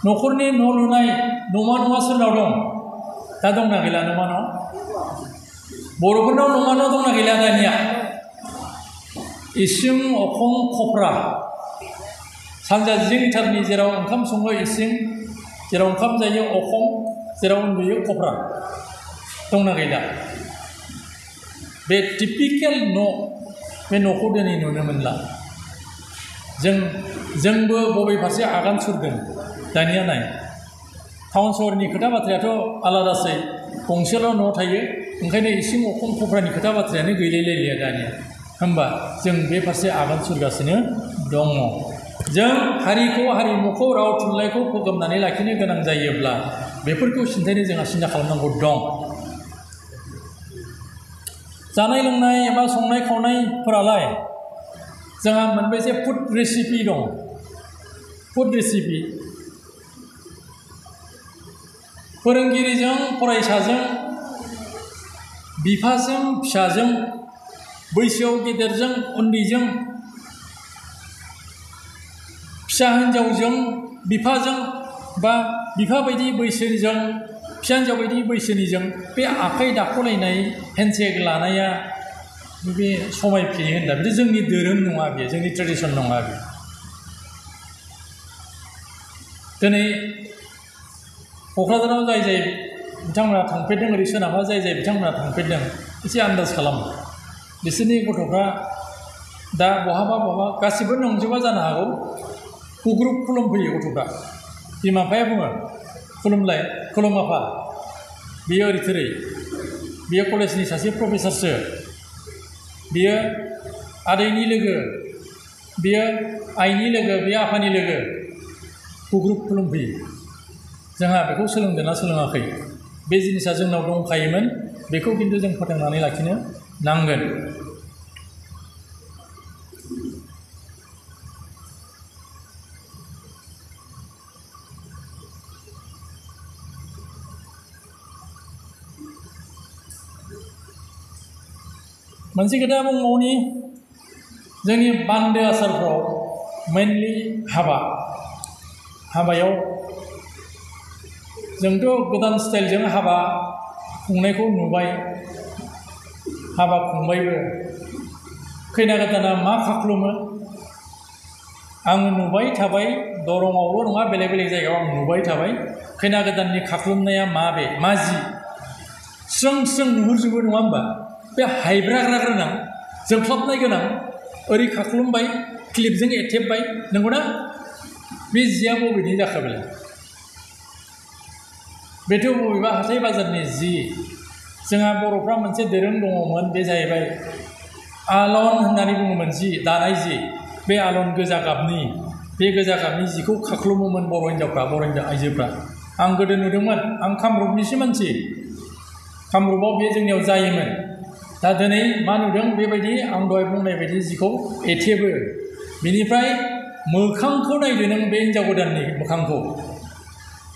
न'खरनि न' लुनाय न'मा न'आ सोरनाव दं दा दंना गैला न'मा न' बर'फोरनाव न'मा न' दंना गैला दानिया इसिं अखं खफ्रा सानजा जिंथारनि जेराव ओंखाम सङो इसिं जेराव ओंखाम जायो अखं जेराव उन्दुयो खफ्रा दंना गैला बे टिपिकेल न' बे न'खौ दिनै नुनो मोनला जोंबो बबे फारसे आगान सुरदों दानिया नाय टाउन सहरनि खोथा बाथ्रायाथ' आलादासै गंसेल' न' थायो ओंखायनो इसिं अखं खफ्रानि खोथा बाथ्रायानो गैलायलायलिया दानिया होमबा जों बे फारसे आगान सुरगासिनो दङ जों हारिखौ हारिमुखौ राव थुनलाइखौ फोगोमनानै लाखिनो गोनां जायोब्ला बेफोरखौ सिन्थायनो जोंहा सिन्था खालामनांगौ दं जानाय लोंनाय एबा संनाय खावनायफोरालाय जोंहा मोनबेसे फुड रेसिपि दं फुड रेसिपि फोरोंगिरिजों फरायसाजों बिफाजों फिसाजों बैसोआव गेदेरजों उन्दैजों फिसा हिन्जावजों बिफाजों बा बिफा बायदि बैसोनिजों फिसा हिन्जाव बायदि बैसोनिजों बे आखाइ दाख'लायनाय हेन्डसेक लानाया बे समायफ्लेयो होनदा बे जोंनि दोरों नङा बेयो जोंनि ट्रेडिसन नङा बेयो दिनै क'क्राझाराव जाय बिथांमोना थांफेरदों ओरै सोनाबहा जाय बिथांमोना थांफेरदों एसे आन्दाज खालामो बिसोरनि गथ'फ्रा दा बहाबा गासिबो नंजोबा जानो हागौ गुग्रुब खुलुमफैयो गथ'फ्रा बिमा बिफाया बुङो खुलुमलाय खुलुम आफा बियो ओरै थोरै बियो कलेजनि सासे प्रफेसारसो बियो आदैनि लोगो बियो आइनि लोगो बियो आफानि लोगो गुग्रुब खुलुमफैयो जोंहा बेखौ सोलोंदोंना सोलोङाखै बे जिनिसा जोंनाव दंखायोमोन बेखौ खिन्थु जों फोथांनानै लाखिनो नांगोन मोनसे खोथा बुंबावनि जोंनि बान्दो आसारफ्राव मेनलि हाबायाव जोंथ' गोदान स्टाइलजों हाबा खुंनायखौ नुबाय हाबा खुंबायबो खैना गोदाना मा खाख्लुमो आङो नुबाय थाबाय दरंआवल' नङा बेलेग बेलेग जायगायाव आं नुबाय थाबाय खैना गोदाननि खाख्लुमनाया मा जि स्रों स्रों नुहुरजोबो नङा होमबा बे हायब्राग्रा गोनां जोंख्लाबनाय गोनां ओरै खाख्लुमबाय क्लिपजों एथेबबाय नंगौना बे जिया बबेनि जाखो बेलाय बेथ' बबेबा हाथाय बाजारनि जि जोंहा बर'फ्रा मोनसे दोरों दङमोन बे जाहैबाय आलन होननानै बुङोमोन जि दानाय जि बे आलन गोजा गाबनि बे गोजा गाबनि जिखौ खाख्लुमोमोन बर' हिन्जावफ्रा बर' आइजोफ्रा आं गोदो नुदोंमोन आं कामरुपनिसो मानसि कामरुपाव बे जोंनियाव जायोमोन दा दिनै मा नुदों बेबायदि आं दहाय बुंनाय बायदि जिखौ एथेबो बिनिफ्राय मोखांखौ नायदो नों बे हिन्जाव गोदाननि मोखांखौ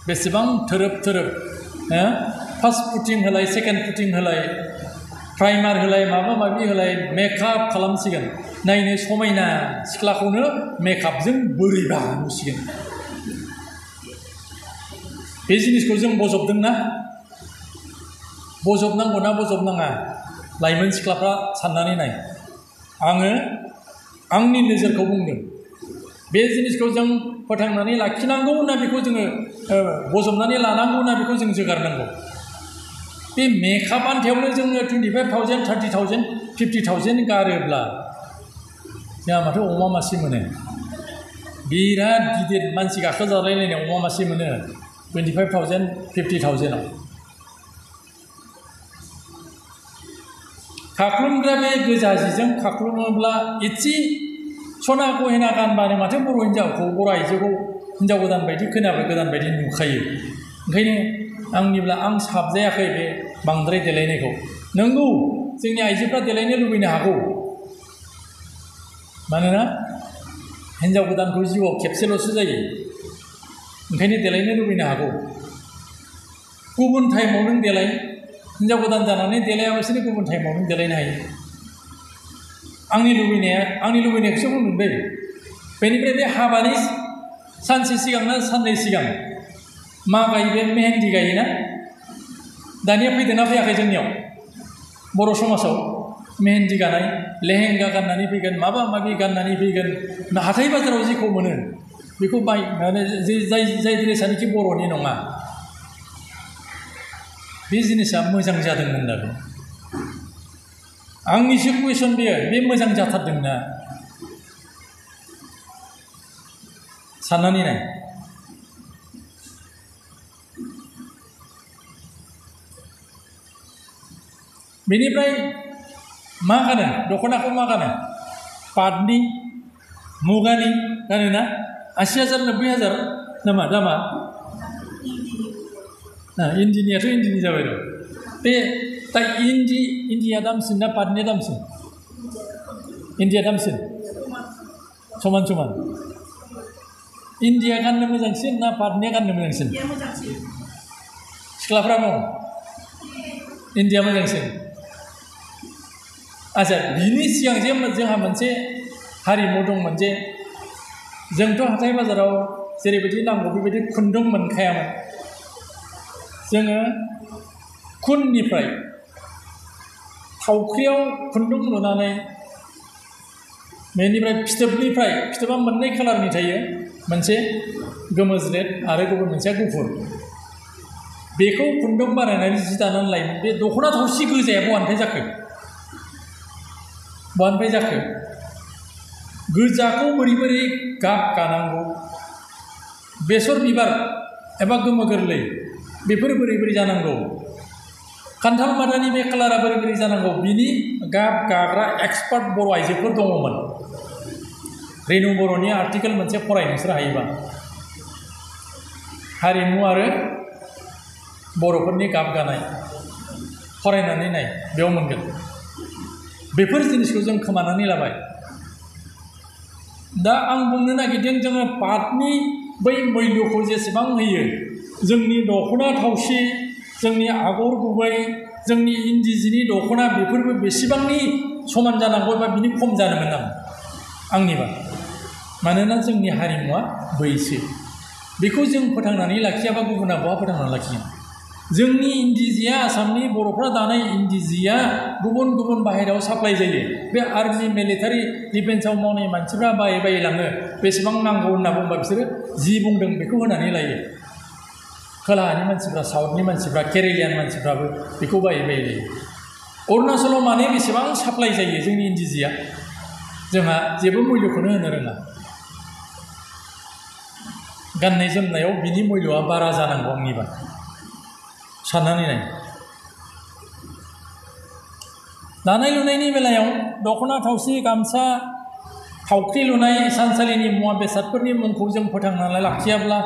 बेसेबां थोरोब फार्स्ट पुटिं होलाय सेकेन्ड पुटिं होलाय प्राइमार होलाय माबा माबि होलाय मेकआप खालामसिगोन नायनो समायना सिख्लाखौनो मेकआपजों बोरैबा नुसिगोन बे जिनिसखौ जों बजबदोंना बजबनांगौना बजबनाङा लाइमोन सिख्लाफ्रा साननानै नाय आङो आंनि नोजोरखौ बुंदों बे जिनिसखौ जों फोथांनानै लाखिनांगौ ना बेखौ जोङो बजबनानै लानांगौ ना बेखौ जों जोगारनांगौ बे मेकआप आन्थायावनो जोङो 25,000 30,000 50,000 गारोब्ला जोंहा माथो अमा मासे मोनो बिराद गिदिर मानसि गाखोजालायलायनाय अमा मासे मोनो 25,000 50,000आव खाख्लुमग्रा बे गोजा जिजों खाख्लुमोब्ला इथि सना गहेना गानबानो माथो बर' हिन्जावखौ बर' आइजोखौ हिन्जाव गोदान बायदि खैना गोदान बायदि नुखायो ओंखायनो आंनिब्ला आं साबजायाखै बे बांद्राय देलायनायखौ नंगौ जोंनि आइजोफ्रा देलायनो लुबैनो हागौ मानोना हिन्जाव गोदानखौ जिउआव खेबसेल'सो जायो ओंखायनो देलायनो लुबैनो हागौ गुबुन टाइमाव नों देलाय हिन्जाव गोदान जानानै देलायालासिनो गुबुन टाइमाव नों देलायनो हायो आंनि लुबैनायखौसो बुंदों दै बेनिफ्राय बे हाबानि सानसे सिगां ना साननै सिगां मा गायो बे मेहेन्दि गायोना दानिया फैदोंना फैयाखै जोंनियाव बर' समाजाव मेहेन्दि गानाय लेहेंगा गाननानै फैगोन माबा माबि गाननानै फैगोन हाथाय बाजाराव जेखौ मोनो बेखौ बायनानै जाय ड्रेसानोखि बर'नि नङा बे जिनिसा मोजां जादोंमोन दा आंनिसो कुइसन बेयो बे मोजां जाथारदोंना साननानै नाय बेनिफ्राय मा गानो दख'नाखौ मा गानो पाटनि मुगानि गानोना 80,000 90,000 नामा दामा इन्दिनियाथ' इन्दिनि जाबाय र' बे दा इन्दिया दामसिन ना पाटनिया दामसिन इन्दिया दामसिन समान समान इन्दिया गाननो मोजांसिन ना पाटनिया गाननो मोजांसिन सिख्लाफ्रा बुङो इन्दिया मोजांसिन आच्छा बिनि सिगां जे जोंहा मोनसे हारिमु दंमोन जे जोंथ' हाथाय बाजाराव जेरैबायदि नांगौ बेबायदि खुन्दुं मोनखायामोन जोङो खुननिफ्राय थावख्रियाव खुन्दुं लुनानै बेनिफ्राय फिथोबा मोननै कालारनि थायो मोनसे गोमोज्रेद आरो गुबुन मोनसेया गुफुर बेखौ खुन्दुं बानायनानै जि दानानै लायोमोन बे दख'ना थावसि गोजाया बहानिफ्राय जाखो गोजाखौ बोरै बोरै गाब गानांगौ बेसर बिबार एबा गोमो गोरलै बेफोर बोरै बोरै जानांगौ खान्थाल मादानि बे कालारा बोरै बोरै जानांगौ बिनि गाब गाग्रा एक्सपार्ट बर' आइजोफोर दङमोन रेणु बर'नि आर्टिकेल मोनसे फराय नोंसोर हायोबा हारिमु आरो बर'फोरनि गाब गानाय फरायनानै नाय बेयाव मोनगोन बेफोर जिनिसखौ जों खोमानानै लाबाय दा आं बुंनो नागिरदों जोङो पाटनि बै मैल्यखौ जेसेबां होयो जोंनि दख'ना थावसि जोंनि आगर गुबै जोंनि इन्दि जिनि दख'ना बेफोरबो बेसेबांनि समान जानांगौ एबा बिनि खम जानो मोनां आंनिबा मानोना जोंनि हारिमुवा बैसो बेखौ जों फोथांनानै लाखियाबा गुबुना बहा फोथांनानै लाखिगोन जोंनि इन्दि जिया आसामनि बर'फ्रा दानाय इन्दि जिया गुबुन गुबुन बाहेरायाव साप्लाय जायो बे आर्मि मिलिटारि डिफेन्सआव मावनाय मानसिफ्रा बायै बायै लाङो बेसेबां नांगौ होनना बुंबा बिसोरो जि बुंदों बेखौ होनानै लायो खोलाहानि मानसिफ्रा साउथनि मानसिफ्रा केरेलियान मानसिफ्राबो बेखौ बायै बायै लायो अरुणाचलाव माने बेसेबां साप्लाय जायो जोंनि इन्दि जिया जोंहा जेबो मुल्यखौनो होनो रोङा गाननाय जोमनायाव बिनि मुल्यआ बारा जानांगौ आंनिबा साननानै नाय दानाय लुनायनि बेलायाव दख'ना थावसि गामसा थावख्रि लुनाय इसानसालिनि मुवा बेसादफोरनि मुंखौ जों फोथांनानै लाखियाब्ला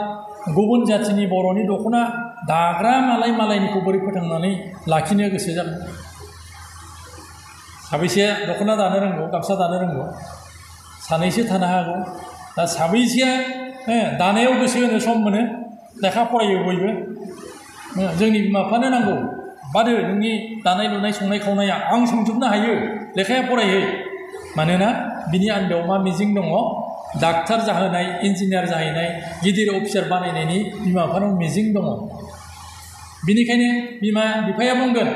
गुबुन जाथिनि बर'नि दख'ना दाग्रा मालायनिखौ बोरै फोथांनानै लाखिनो गोसो जागोन साबैसे दख'ना दानो रोंगौ गामसा दानो रोंगौ सानैसो थानो हागौ दा साबैसेया दानायाव गोसो होनो सम मोनो लेखा फरायो बयबो जोंनि बिमा बिफानो नांगौ बादो नोंनि दानाय लुनाय संनाय खावनाया आं संजोबनो हायो लेखाया फरायै मानोना बिनि आन्दोआव मा मिजिं दङ डाक्टार जाहोनाय इन्जिनियार जाहैनाय गिदिर अफिसार बानायनायनि बिमा बिफानाव मिजिं दङ बिनिखायनो बिमा बिफाया बुंगोन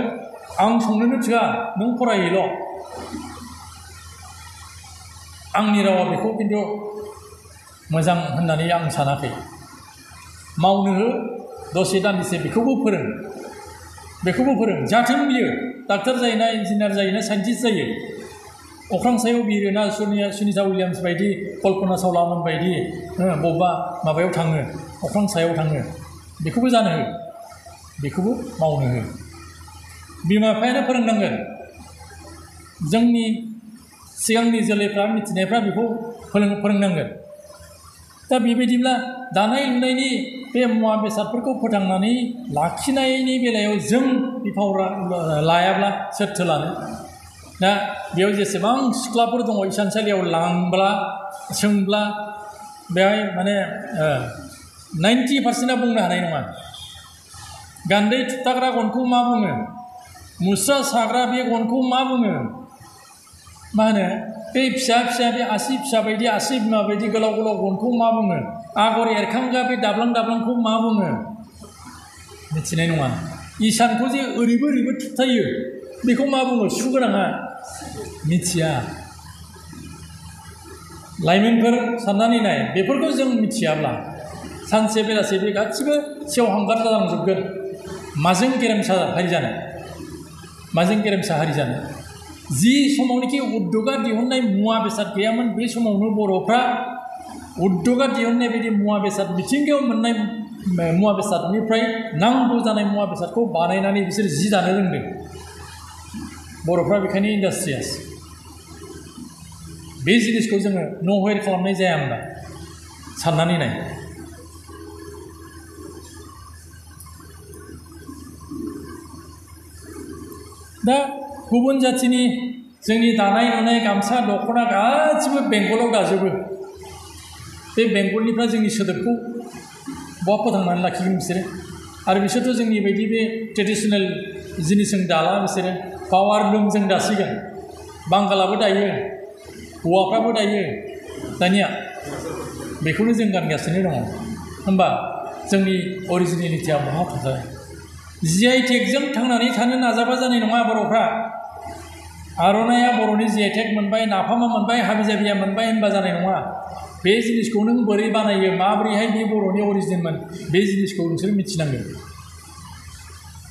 आं संनोनो थोआ नों फरायैल' आंनि रावा बेखौ खिन्थु मोजां होननानै आं सानाखै मावनो हो दसे दान्दिसे बेखौबो फोरों जाथों बियो डाक्टार जायोना इन्जिनियार जायोना साइन्टिस्ट जायो अख्रां सायाव बिरोना सुनिता उइलियाम्स बायदि कल्पना चावलामोन बायदि बबेबा माबायाव थाङो अख्रां सायाव थाङो बेखौबो जानो हो बेखौबो मावनो हो बिमा बिफायानो फोरोंनांगोन जोंनि सिगांनि जोलैफ्रा मिथिनायफ्रा बेखौ फोरोंनांगोन दा बेबायदिब्ला दानाय लुनायनि बे मुवा बेसादफोरखौ फोथांनानै लाखिनायनि बेलायाव जों बिफाव लायाब्ला सोरथो लानो दा बेयाव जेसेबां सिख्लाफोर दङ इसानसालियाव लांब्ला सोंब्ला बेहाय माने 90%आ बुंनो हानाय नङा गान्दै थुथाग्रा गनखौ मा बुङो मुस्रा साग्रा बे गनखौ मा बुङो मा होनो बे फिसा बे आसि फिसा बायदि आसि बिमा बायदि गोलाव गनखौ मा बुङो आगर एरखांग्रा बे दाब्लांखौ मा बुङो मिथिनाय नङा इसानखौ जे ओरैबो थुबथायो बेखौ मा बुङो सुगोनाङा मिथिया लाइमोनफोर साननानै नाय बेफोरखौ जों मिथियाब्ला सानसे बेलासे बे गासिबो सेवहांगार जालांजोबगोन माजों गेरेमसा हारि जानो जि समावनोखि उद्दगा दिहुननाय मुवा बेसाद गैयामोन बे समावनो बर'फ्रा उद्दगा दिहुननाय बायदि मुवा बेसाद मिथिंगायाव मोननाय मुवा बेसादनिफ्राय नांगौ जानाय मुवा बेसादखौ बानायनानै बिसोर जि दानो रोंदों बर'फ्रा बेखायनो इन्डास्ट्रियास बे जिनिसखौ जोङो न'हेर खालामनाय जाया होनबा साननानै नाय दा गुबुन जाथिनि जोंनि दानाय लुनाय गामसा दख'ना गासिबो बेंगलाव दाजोबो बे बेंगलनिफ्राय जोंनि सोदोबखौ बहा फोथांनानै लाखिगोन बिसोरो आरो बिसोरथ' जोंनि बायदि बे ट्रेडिसनेल जिनिसजों दाला बिसोरो पावार लुमजों दासिगोन बांगालाबो दायो हौवाफ्राबो दायो दानिया बेखौनो जों गानगासिनो दङ होमबा जोंनि अरिजिनेलिटिया बहा थाबाय GI टेगजों थांनानै थानो नाजाबा जानाय नङा बर'फ्रा आर'नाइया बर'नि GI टेग मोनबाय नाफामा मोनबाय हाबि जाबिया मोनबाय होनबा जानाय नङा बे जिनिसखौ नों बोरै बानायो माबोरैहाय बे बर'नि अरिजिनमोन बे जिनिसखौ नोंसोर मिथिनांगोन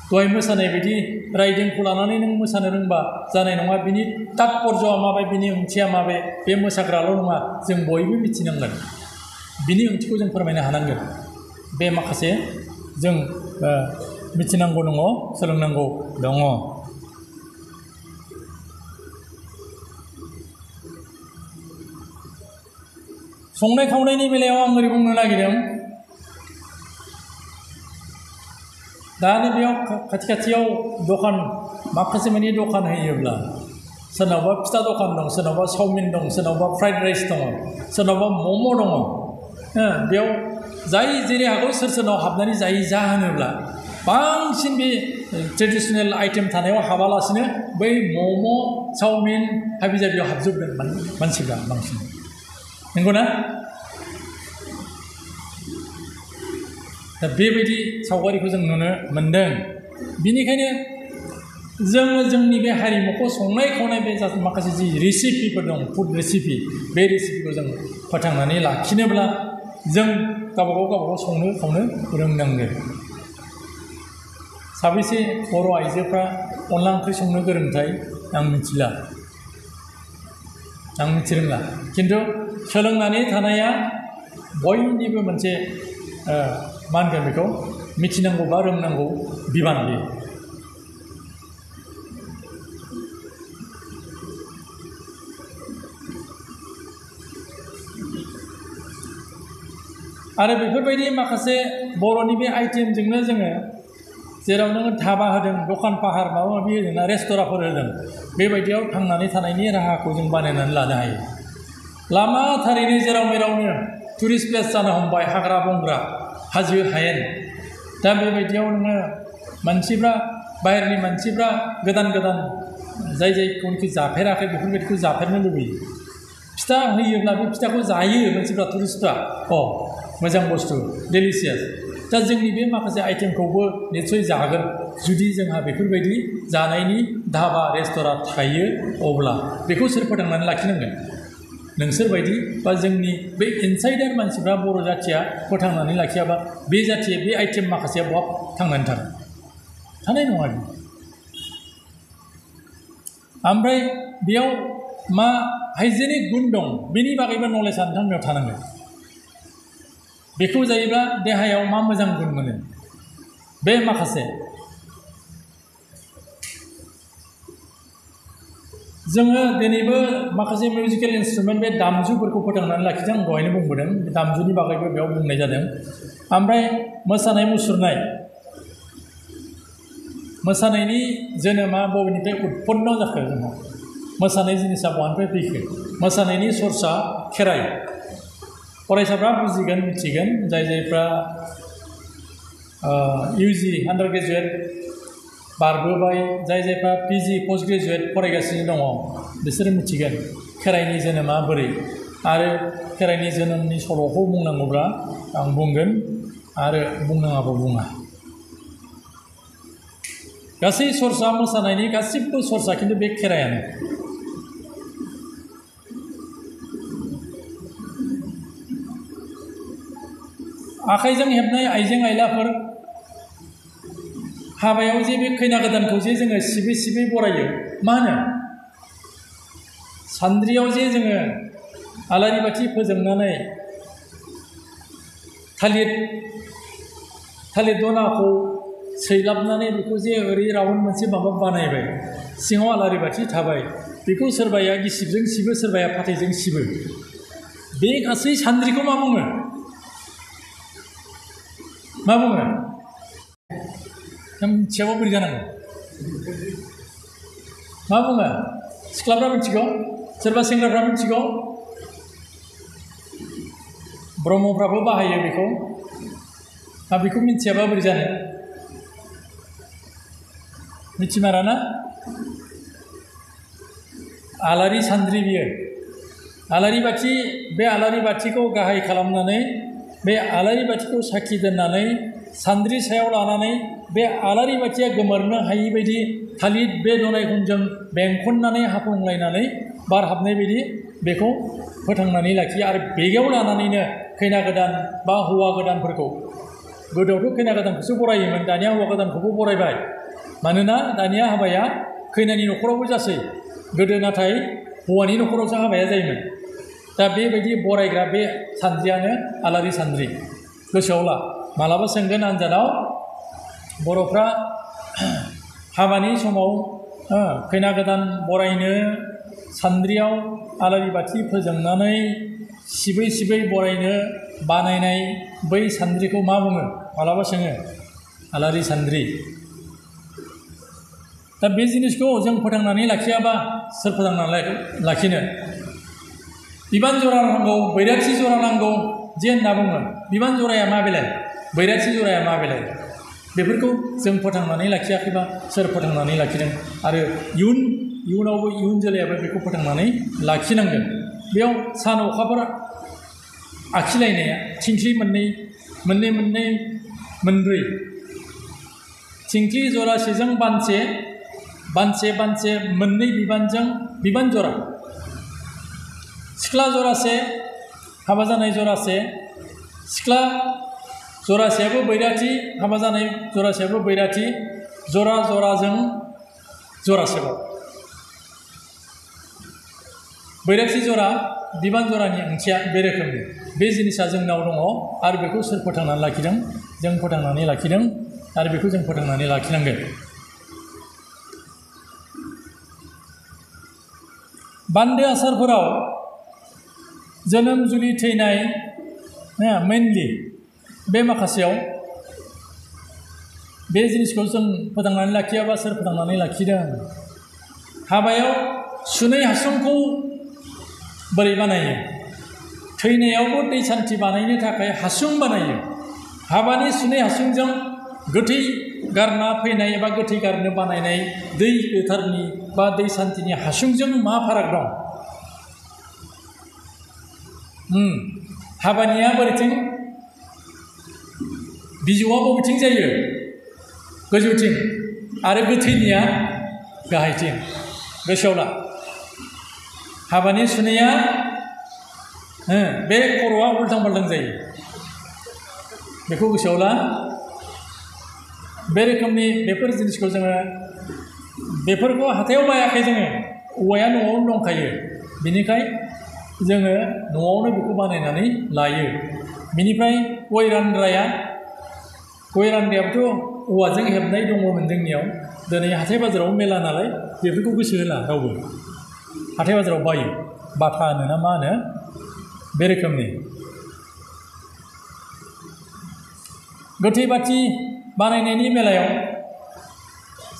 दहाय मोसानाय बायदि राइडिंखौ लानानै नों मोसानो रोंबा जानाय नङा। बिनि तात्पर्यआ माबे, बिनि ओंथिया माबे, बे मोसाग्राल' नङा, जों बयबो मिथिनांगोन। बिनि ओंथिखौ जों फोरमायनो हानांगोन। बे माखासे जों मिथिनांगौ दङ, सोलोंनांगौ दङ। संनाय खावनायनि बेलायाव आं ओरै बुंनो नागिरदों, दा बेयाव खाथि खाथियाव दखान माखासे मानि दखान होयोब्ला सोरनावबा फिथा दखान दं, सोरनावबा चावमिन दं, सोरनावबा फ्राइड राइस दङ, सोरनावबा मम' दङ। बेयाव जाय जेरै हागौ सोरनाव हाबनानै जा होनोब्ला बांसिन बे ट्रेडिसनेल आइटेम थानायाव हाबालासिनो बै मम' चावमिन हाबि जाबियाव हाबजोबगोन मानसिफ्रा बांसिन। नंगौना? दा बेबायदि सावगारिखौ जों नुनो मोन्दों। बिनिखायनो जोङो जोंनि बे हारिमुखौ संनाय खावनाय बे माखासे जि रेसिपिफोर दं, फुड रेसिपि, बे रेसिपिखौ जों फोथांनानै लाखिनोब्ला जों गावबागाव संनो खावनो रोंनांगोन। साबेसे बर' आइजोफ्रा अनला ओंख्रि संनो गोरोंथाय आं मिथिला, आं मिथिरोंला। खिन्थु सोलोंनानै थानाया बयनिबो मोनसे मा होनगोन बेखौ, मिथिनांगौ बा रोंनांगौ बिबान बेयो। आरो बेफोरबायदि माखासे बर'नि बे आइटेमजोंनो जोङो जेराव नोङो धाबा होदों, दखान पाहार माबा माबि होदों ना, रेस्तुरांफोर होदों, बेबायदियाव थांनानै थानायनि राहाखौ जों बानायनानै लानो हायो। लामा थारैनो जेराव मेरावनो टुरिस्ट प्लेस जानो हमबाय, हाग्रा बंग्रा, हाजो हायेन। दा बेबायदियाव नोङो मानसिफ्रा, बाहेरनि मानसिफ्रा गोदान गोदान जायखौनोखि जाफेराखै बेफोरबायदिखौ जाफेरनो लुबैयो। फिथा होयोब्ला बे फिथाखौ जायो मानसिफ्रा, टुरिस्टफ्रा, मोजां बुस्थु, डेलिसियास। दा जोंनि बे माखासे आइटेमखौबो निस्सय जागोन जुदि जोंहा बेफोरबायदि जानायनि धाबा रेस्तुरां थायो। अब्ला बेखौ सोर फोथांनानै लाखिनांगोन? नोंसोरबायदि बा जोंनि बे इनसाइडार मानसिफ्रा बर' जाथिया फोथांनानै लाखियाबा बे जाथिया बे आइटेम माखासेया बहा थांनानै थागोन? थानाय नङा। ओमफ्राय बेयाव मा हाइजेनिक गुन दं बेनि बागैबो नलेजआ नोंथांनियाव थानांगोन। बेखौ जायोब्ला देहायाव मा मोजां गुन मोनो, बे माखासे जोङो दिनैबो माखासे मिउजिकेल इन्सट्रुमेन्ट, बे दामजुफोरखौ फोथांनानै लाखिदों। आं दहायनो बुंबोदों, बे दामजुनि बागैबो बेयाव बुंनाय जादों। ओमफ्राय मोसानाय मुसुरनाय, मोसानायनि जोनोमा बबेनिफ्राय उत्पन्न जाखो? जोंहा मोसानाय जिनिसा बहानिफ्राय फैखो? मोसानायनि सर्सआ खेराइ। फरायसाफ्रा बुजिगोन, मिथिगोन। जायफ्रा UG आन्डार ग्रेजुवेट बारबोबाय, जायफ्रा PG पस्ट ग्रेजुवेट फरायगासिनो दङ, बिसोरो मिथिगोन खेराइनि जोनोमा बोरै। आरो खेराइनि जोनोमनि सल'खौ बुंनांगौब्ला आं बुंगोन, आरो बुंनाङाबो बुङा। गासै सर्सआ, मोसानायनि गासिबो सर्सआ खिन्थु बे खेराइयानो। आखाइजों हेबनाय आइजें आइलाफोर, हाबायाव जे बे खैना गोदानखौ जे जोङो सिबै सिबै बरायो, मा होनो? सान्द्रियाव जे जोङो आलारि बाथि फोजोंनानै थालिर दनाखौ सैलाबनानै बेखौ जे ओरै राउन्ड मोनसे माबा बानायबाय, सिङाव आलारि बाथि थाबाय, बेखौ सोरबाया गिसिबजों सिबो, सोरबाया फाथैजों सिबो। बे गासै सान्द्रिखौ मा बुङो? मा बुङो? नों मिथियाबा बोरै जानांगौ? मा बुङो? सिख्लाफ्रा मिथिगौ, सोरबा सेंग्राफ्रा मिथिगौ, ब्रह्मफ्राबो बाहायो बेखौ। बेखौ मिथियाबा बोरै जानो? मिथिमाराना? आलारि सान्द्रि बियो। आलारि बाथि, बे आलारि बाथिखौ गाहाय खालामनानै, बे आलारि बाथिखौ साखि दोननानै सान्द्रि सायाव लानानै बे आलारि बाथिया गोमोरनो हायि बायदि थालिर बे दनायखंजों बेंखननानै हाफ्लंलायनानै बार हाबनाय बायदि बेखौ फोथांनानै लाखियो। आरो बेगाव लानानैनो खैना गोदान बा हौवा गोदानफोरखौ, गोदोआवथ' खैना गोदानखौसो बरायोमोन, दानिया हौवा गोदानखौबो बरायबाय, मानोना दानिया हाबाया खैनानि न'खरावबो जासै गोदो नाथाय हौवानि न'खरावसो हाबाया जायोमोन दा बेबायदि बरायग्रा बे सान्द्रियानो आलारि सान्द्रि गोसोआव ला मालाबा सोंगोन आनजादाव बर'फ्रा हाबानि समाव खैना गोदान बरायनो सान्द्रियाव आलारि बाथि फोजोंनानै सिबै सिबै बरायनो बानायनाय बै सान्द्रिखौ मा बुङो मालाबा सोङो आलारि सान्द्रि दा बे जिनिसखौ जों फोथांनानै लाखियाबा सोर फोथांनानै लाखिनो बिबान जरा नांगौ बैराथि जरा नांगौ जे होनना बुङो बिबान जराया मा बेलाय बैराथि जराया मा बेलाय बेफोरखौ जों फोथांनानै लाखियाखैबा सोर फोथांनानै लाखिदों आरो इयुनावबो इयुन जोलैयाबो बेखौ फोथांनानै लाखिनांगोन बेयाव सान अखाफोर आखिलायनाया थिंख्लि मोनब्रै थिंख्लि जरासेजों बानसे मोननै बिबानजों बिबान जरा सिख्ला जरासे हाबा जानाय जरासे सिख्ला जरासेयाबो बैराथि हाबा जानाय जरासेयाबो बैराथि जराजों जरासेबाव बैराथि जरा बिबान जरानि ओंथिया बे रोखोमनि बे जिनिसा जोंनाव दङ आरो बेखौ सोर फोथांनानै लाखिदों जों फोथांनानै लाखिदों आरो बेखौ जों फोथांनानै लाखिनांगोन बान्दो आसारफोराव जोनोम जुलि थैनाय मेनलि बे माखासेयाव बे जिनिसखौ जों फोथांनानै लाखियाबा सोर फोथांनानै लाखिदों हाबायाव सुनै हासुंखौ बोरै बानायो थैनायावबो दै सान्थि बानायनो थाखाय हासुं बानायो हाबानि सुनै हासुंजों गोथै गारना फैनाय एबा गोथै गारनो बानायनाय दै गोथारनि बा दै सान्थिनि हासुंजों मा फाराग दं हाबानिया बोरैथिं बिजौआ बबेथिं जायो गोजौथिं आरो गोथैनिया गाहायथिं गोसोआव ला हाबानि सुनैया बे खर'आ उल्थां फाल्थां जायो बेखौ गोसोआव ला बे रोखोमनि बेफोर जिनिसखौ जोङो बेफोरखौ हाथायाव बायाखै जोङो औवाया न'आवनो दंखायो बिनिखाय जोङो न'आवनो बेखौ बानायनानै लायो बिनिफ्राय गय रानद्रायाबोथ' औवाजों हेबनाय दङमोन जोंनियाव दिनै हाथाय बाजाराव मेला नालाय बेफोरखौ गोसो होला रावबो हाथाय बाजाराव बायो बाथा होनो ना मा होनो बे रोखोमनि गोथै बाथि बानायनायनि बेलायाव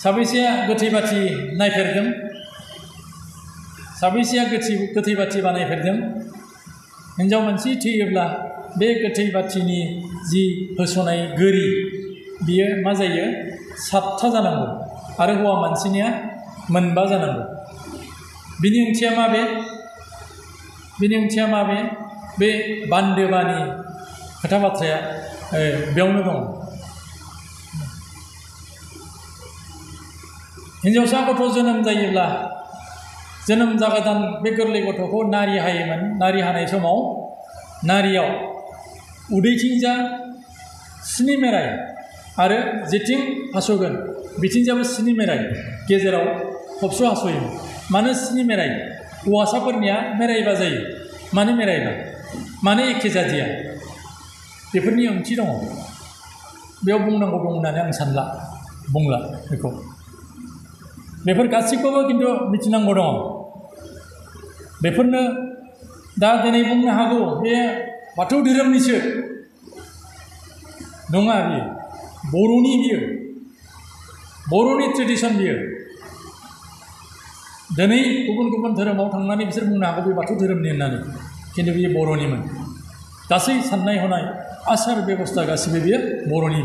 साबैसेया गोथै बाथि नायफेरदों साबैसेया गोथै बाथि बानायफेरदों हिन्जाव मानसि थैयोब्ला बे गोथै बाथिनि जि होस'नाय गोरि बियो मा जायो 7था जानांगौ आरो हौवा मानसिनिया 9 जानांगौ बिनि ओंथिया माबे बे बान्दोबानि खोथा बाथ्राया बेयावनो दङ हिन्जावसा गथ' जोनोम जायोब्ला जोनोम जागोदान बे गोरलै गथ'खौ नारि हायोमोन नारि हानाय समाव नारियाव उदैथिंजा 7 मेराय आरो जेथिं हास'गोन बिथिंजाबो 7 मेराय गेजेराव खबस' हास'योमोन मानो 7 मेराय हौवासाफोरनिया मेरायबा जायो मानो मेरायबा मानो एखे जादिया बेफोरनि ओंथि दङ बेयाव बुंनांगौ दं होननानै आं सानला बुंला बेखौ बेफोर गासैखौबो खिन्थु मिथिनांगौ दङ बेफोरनो दा दिनै बुंनो हागौ बे बाथौ धोरोमनिसो नङा बियो बर'नि ट्रेडिसन बियो दिनै गुबुन धोरोमाव थांनानै बिसोर बुंनो हागौ बे बाथौ धोरोमनि होननानै खिन्थु बियो बर'निमोन गासै साननाय हनाय आसार बेबस्था गासिबो बियो बर'नि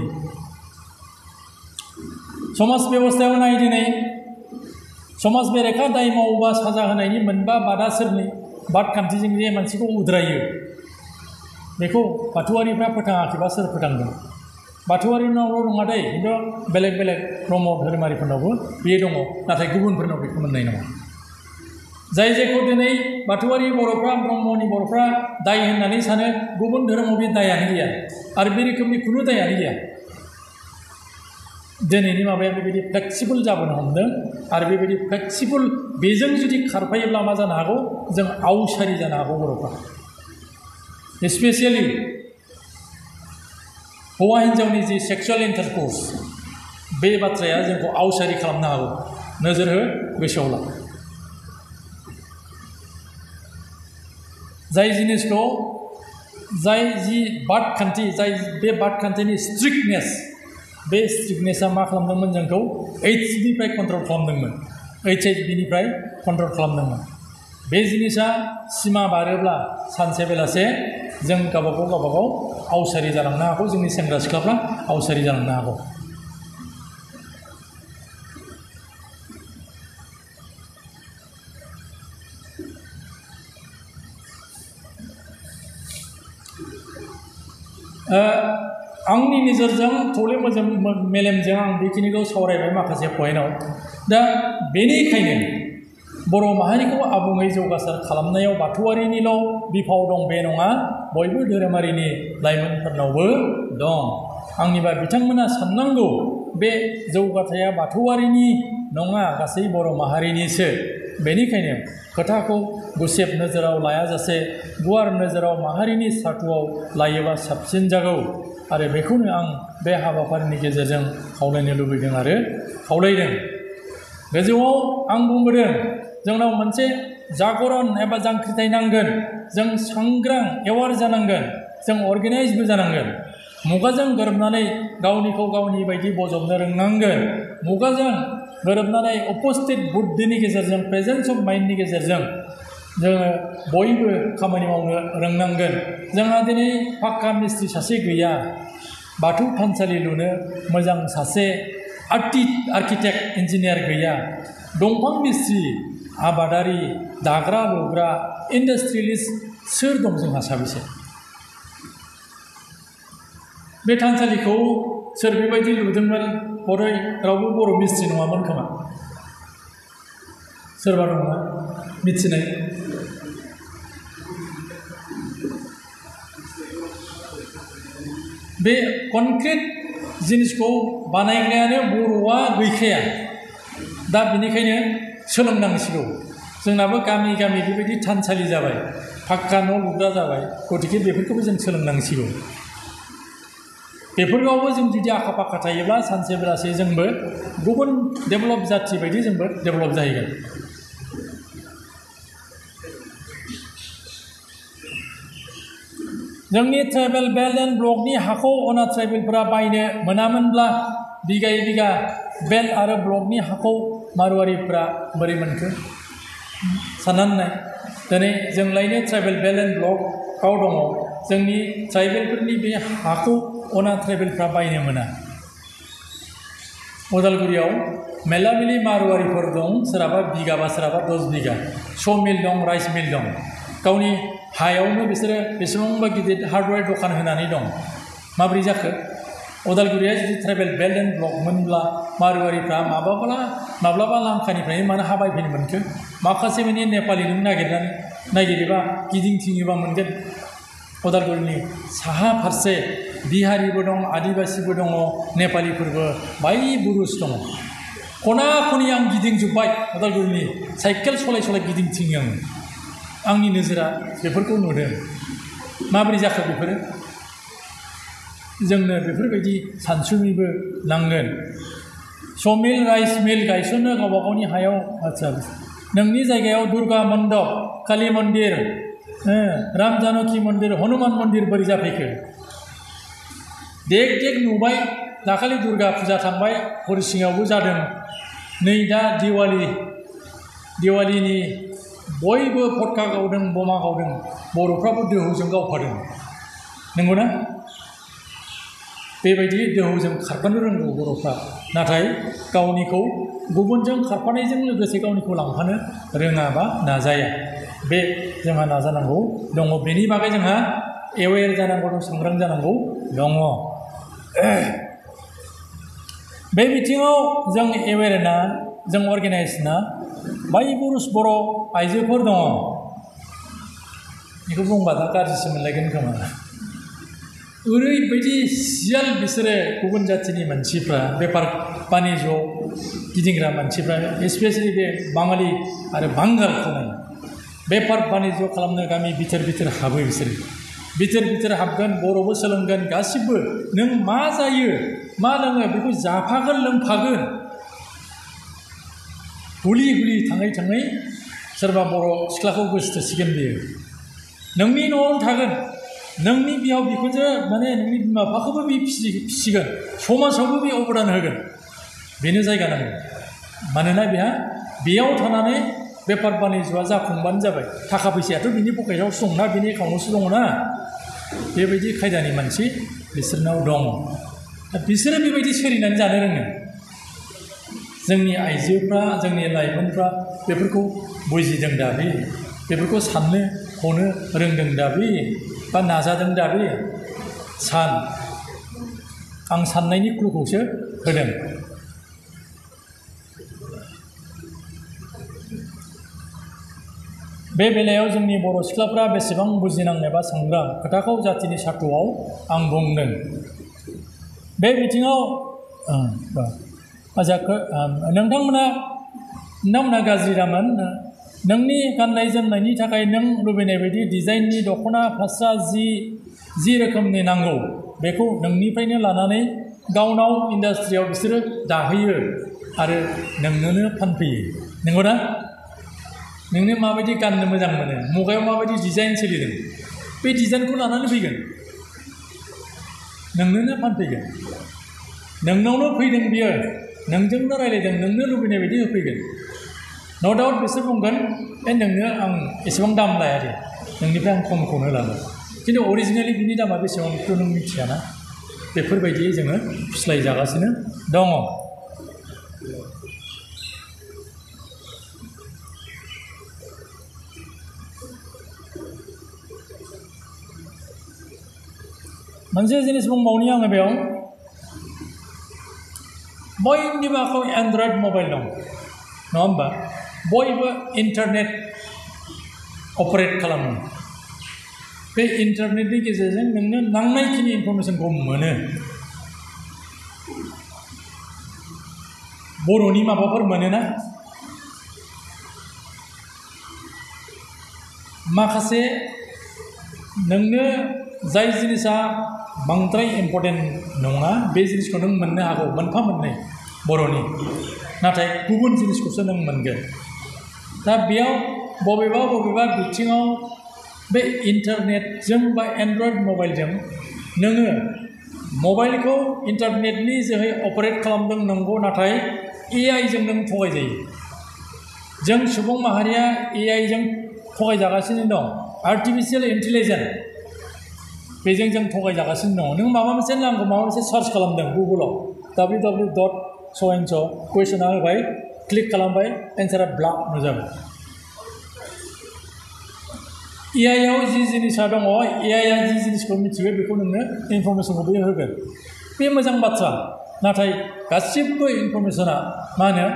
समाज बेबस्थायाव नाय दिनै समाज बेरेखा दाय मावोबा साजा होनायनि 9 बादा सोरनि बाद खान्थिजों जे मानसिखौ उद्रायो बेखौ बाथौआरिफ्रा फोथाङाखैबा सोर फोथांदों बाथौआरिनावल' नङा दै खिन्थु बेलेग ब्रह्म धोरोमारिफोरनावबो बे दङ नाथाय गुबुनफोरनाव बेखौ मोननाय नङा जाय जेखौ दिनै बाथौआरि बर'फ्रा ब्रह्मनि बर'फ्रा दाय होननानै सानो गुबुन धोरोमाव बे दायानो गैया आरो बे रोखोमनि खुनु दायानो गैया दिनैनि माबाया बेबायदि फ्लेक्सिबल जाबोनो हमदों आरो बेबायदि फ्लेक्सिबल बेजों जुदि खारफायोब्ला मा जानो हागौ जों आवसारि जानो हागौ बर'फ्रा स्पेसियेलि हौवा हिन्जावनि जि सेक्सुवेल इन्टारकर्स बे बाथ्राया जोंखौ आवसारि खालामनो हागौ नोजोर हो गोसोआव ला जाय जिनिसखौ जाय जि बाद खान्थि जाय बे बाद खान्थिनि स्ट्रिक्टनेस बे स्ट्रिक्टनेसा मा खालामदोंमोन जोंखौ एइचबिनिफ्राय कन्ट्रल खालामदोंमोन एइचआइभिनिफ्राय कन्ट्रल खालामदोंमोन बे जिनिसा सिमा बारोब्ला सानसे बेलासे जों गावबागाव आवसारि जालांनो हागौ जोंनि सेंग्रा सिख्लाफ्रा आवसारि जालांनो हागौ आंनि नोजोरजों थौले मेलेमजों आं बेखिनिखौ सावरायबाय माखासे पइन्टआव दा बेनिखायनो बर' माहारिखौ आबुङै जौगासार खालामनायाव बाथौआरिनिल' बिफाव दं बे नङा बयबो धोरोमारिनि लाइमोनफोरनावबो दं आंनिबा बिथांमोना साननांगौ बे जौगाथाया बाथौआरिनि नङा गासै बर' माहारिनिसो बेनिखायनो खोथाखौ गुसेब नोजोराव लायाजासे गुवार नोजोराव माहारिनि सार्थआव लायोबा साबसिन जागौ आरो बेखौनो आं बे हाबाफारिनि गेजेरजों खावलायनो लुबैदों आरो खावलायदों गोजौआव आं बुंबोदों जोंनाव मोनसे जागरन एबा जांख्रिथाय नांगोन जों सांग्रां एवार जानांगोन जों अर्गेनाइजबो जानांगोन मुगाजों गोरोबनानै गावनिखौ गावनि बायदि बजबनो रोंनांगोन मुगाजों गोरोबनानै अपोजिट बुद्धिनि गेजेरजों प्रेजेन्स अफ माइन्डनि गेजेरजों जोङो बयबो खामानि मावनो रोंनांगोन जोंहा दिनै पाक्का मिस्ट्रि सासे गैया बाथौ थानसालि लुनो मोजां सासे आर्किटेक्ट इन्जिनियार गैया दंफां मिस्ट्रि आबादारि दाग्रा लुग्रा इन्डास्ट्रियेलिस्ट सोर दं जोंहा साबेसे बे थानसालिखौ सोर बेबायदि लुदोंमोन हरै रावबो बर' मिस्ट्रि नङामोन खोमा सोरबा दंना मिथिनाय बे कनक्रिट जिनिसखौ बानायग्रायानो बर'आ गैखाया दा बेनिखायनो सोलोंनांसिगौ जोंनाबो गामि गामि बेबायदि थानसालि जाबाय पाक्का न' लुग्रा जाबाय गतिके बेफोरखौबो जों सोलोंनांसिगौ बेफोरावबो जों जुदि आखा फाखा थायोब्ला सानसे बेलासे जोंबो गुबुन डेभेलप जाथि बायदि जोंबो डेभेलप जाहैगोन जोंनि ट्राइबेल बेल्ट एन्ड ब्लकनि हाखौ अना ट्राइबेलफोरा बायनो मोनामोनब्ला बिगायै बिगा बेल्ट आरो ब्लकनि हाखौ मारुवारिफ्रा बोरै मोनखो साननानै नाय दिनै जोंलायनो ट्राइबेल बेल्ट एन्ड ब्लकआव दङ जोंनि ट्राइबेलफोरनि बे हाखौ अना ट्राइबेलफ्रा बायनो मोना उदालगुरियाव मेरला मेरला मारुवारिफोर दं सोरहाबा बिगाबा सोरहाबा 10 बिगा स' मिल दं राइस मिल दं गावनि हायावनो बिसोरो बेसेबांबा गिदिर हार्डवेर दखान होनानै दं माबोरै जाखो उदालगुरिया जुदि ट्राइबेल बेल्ट एन्ड ब्लक मोनब्ला मारुवारिफ्रा माब्लाबा लांखानिफ्रायनो मानो हा बायफैनो मोनखो माखासे माने नेपालि नों नागिरोबा गिदिंथिङोबा मोनगोन उदालगुरिनि साहा फारसे बिहारिबो दं आदिबासिबो दङ नेपालिफोरबो बाय बुरुस दङ खना खनि आं गिदिंजोब्बाय उदालगुरिनि साइकेल सलाय गिदिंथिङो आंनि नोजोरा बेफोरखौ नुदों माबोरै जाखो बेफोरो जोंनो बेफोरबायदि सानसुमैबो नांगोन समिल राइस मिल गायसननो गावबा गावनि हायाव आच्छा नोंनि जायगायाव दुर्गा मण्डप काली मन्दिर राम जानकि मन्दिर हनुमान मन्दिर बोरै जाफैखो देख नुबाय दाखालि दुर्गा फुजा थांबाय हरिसिङावबो जादों नै दा दिवालीनि बयबो फटका गावदों बमा गावदों बर'फ्राबो दोहौजों गावफादों नंगौना बेबायदि दोहौजों खारफानो रोंगौ बर'फ्रा नाथाय गावनिखौ गुबुनजों खारफानायजों लोगोसे गावनिखौ लांफानो रोङाबा नाजाया बे जोंहा नाजानांगौ दङ बेनि बागै जोंहा एवेर जानांगौ दं सांग्रां जानांगौ दङ बे बिथिङाव जों एवेर ना जों अर्गेनाइज ना बाय बुरुस बर' आइजोफोर दङ। बेखौ बुंबा दा गाज्रिसो मोनलायगोन खोमा ओरैबायदि सियाल बिसोरो गुबुन जाथिनि मानसिफ्रा बेफार बानिज्य गिदिंग्रा मानसिफ्रा स्पेसियेलि बे बाङालि आरो बांगालखौ नाय बेफार बानिज्य खालामनो गामि बिथोर बिथोर हाबो बिसोरो बिथोर बिथोर हाबगोन बर'बो सोलोंगोन गासिबो नों मा जायो मा लोङो बेखौ जाफागोन लोंफागोन हुलि हुलि थाङै थाङै सोरबा बर' सिख्लाखौ गोसोथोसिगोन बियो नोंनि न'आवनो थागोन नोंनि बिहाव बिखुनजो माने नोंनि बिमा बिफाखौबो बे फिसिगोन समाजावबो बे अबदान होगोन बेनो जायगा नांगौ मानोना बेयाव थानानै बेफार बानिज्यआ जाफुंबानो जाबाय थाखा फैसायाथ' बिनि पकेटावसो दंना बिनि एकाउन्टआवसो दङना बेबायदि खायदानि मानसि बिसोरनाव दङ दा बिसोरो बेबायदि सोलिनानै जानो रोङो जोंनि आइजोफ्रा जोंनि लाइमोनफ्रा बेफोरखौ बुजिदों दा बे बेफोरखौ साननो हनो रोंदों दा बे बा नाजादों दा बे आं साननायनि क्लुखौसो होदों बे बेलायाव जोंनि बर' सिख्लाफ्रा बेसेबां बुजिनां एबा सांग्रां खोथाखौ जातिनि सार्थआव आं बुंदों बे बिथिङाव नोंथांमोना गाज्रि दामोन नोंनि गाननाय जोमनायनि थाखाय नों लुबैनाय बायदि डिजाइननि दख'ना फास्रा जि रोखोमनि नांगौ बेखौ नोंनिफ्रायनो लानानै गावनाव इन्डास्ट्रियाव बिसोरो दाहैयो आरो नोंनोनो फानफैयो नंगौना नोंनो माबायदि गाननो मोजां मोनो मुगायाव माबायदि डिजाइन सोलिदों बे डिजाइनखौ लानानै फैगोन नोंनोनो फानफैगोन नोंनावनो फैदों बियो नोंजोंनो रायलायदों नोंनो लुबैनाय बायदि होफैगोन न' डाउट बिसोर बुंगोन नोंनो आं एसेबां दाम लाया दे नोंनिफ्राय आं खमखौनो लागोन खिन्थु अरिजिनेलि बिनि दामा बेसेबां बेखौ नों मिथियाना बेफोरबायदियै जोङो फिस्लायजागासिनो दङ मोनसे जिनिस बुंबावनि आङो बेयाव बयनिबो आखायाव एन्ड्रइड मबाइल दं नङा होमबा बयबो इन्टारनेट अपारेट खालामो बे इन्टारनेटनि गेजेरजों नोंनो नांनायखिनि इनफरमेसनखौ मोनो बर'नि माबाफोर मोनोना माखासे नोंनो जाय जिनिसा बांद्राय इम्पर्टेन्ट नङा बे जिनिसखौ नों मोननो हागौ मोनफा मोननै बर'नि नाथाय गुबुन जिनिसखौसो नों मोनगोन दा बेयाव बबेबा बिथिङाव बे इन्टारनेटजों बा एन्ड्रइड मबाइलजों नोङो मबाइलखौ इन्टारनेटनि जोहै अपारेट खालामदों नंगौ नाथाय एआइजों नों थगायजायो जों सुबुं माहारिया एआइजों थगायजागासिनो दं आर्टिफिशियेल इन्टेलिजेन्स बेजों जों थगायजागासिनो दङ नों माबा मोनसे नांगौ माबा मोनसे सार्च खालामदों गुगोलाव www.so&so कुइसना होबाय क्लिक खालामबाय एन्सारा ब्लाक नुजाबाय एआइआव जि जिनिसा दङ एआइआ जि जिनिसखौ मिथियो बेखौ नोंनो इनफरमेसनखौ बेयो होगोन बे मोजां बाथ्रा नाथाय गासिबो इनफरमेसना मा होनो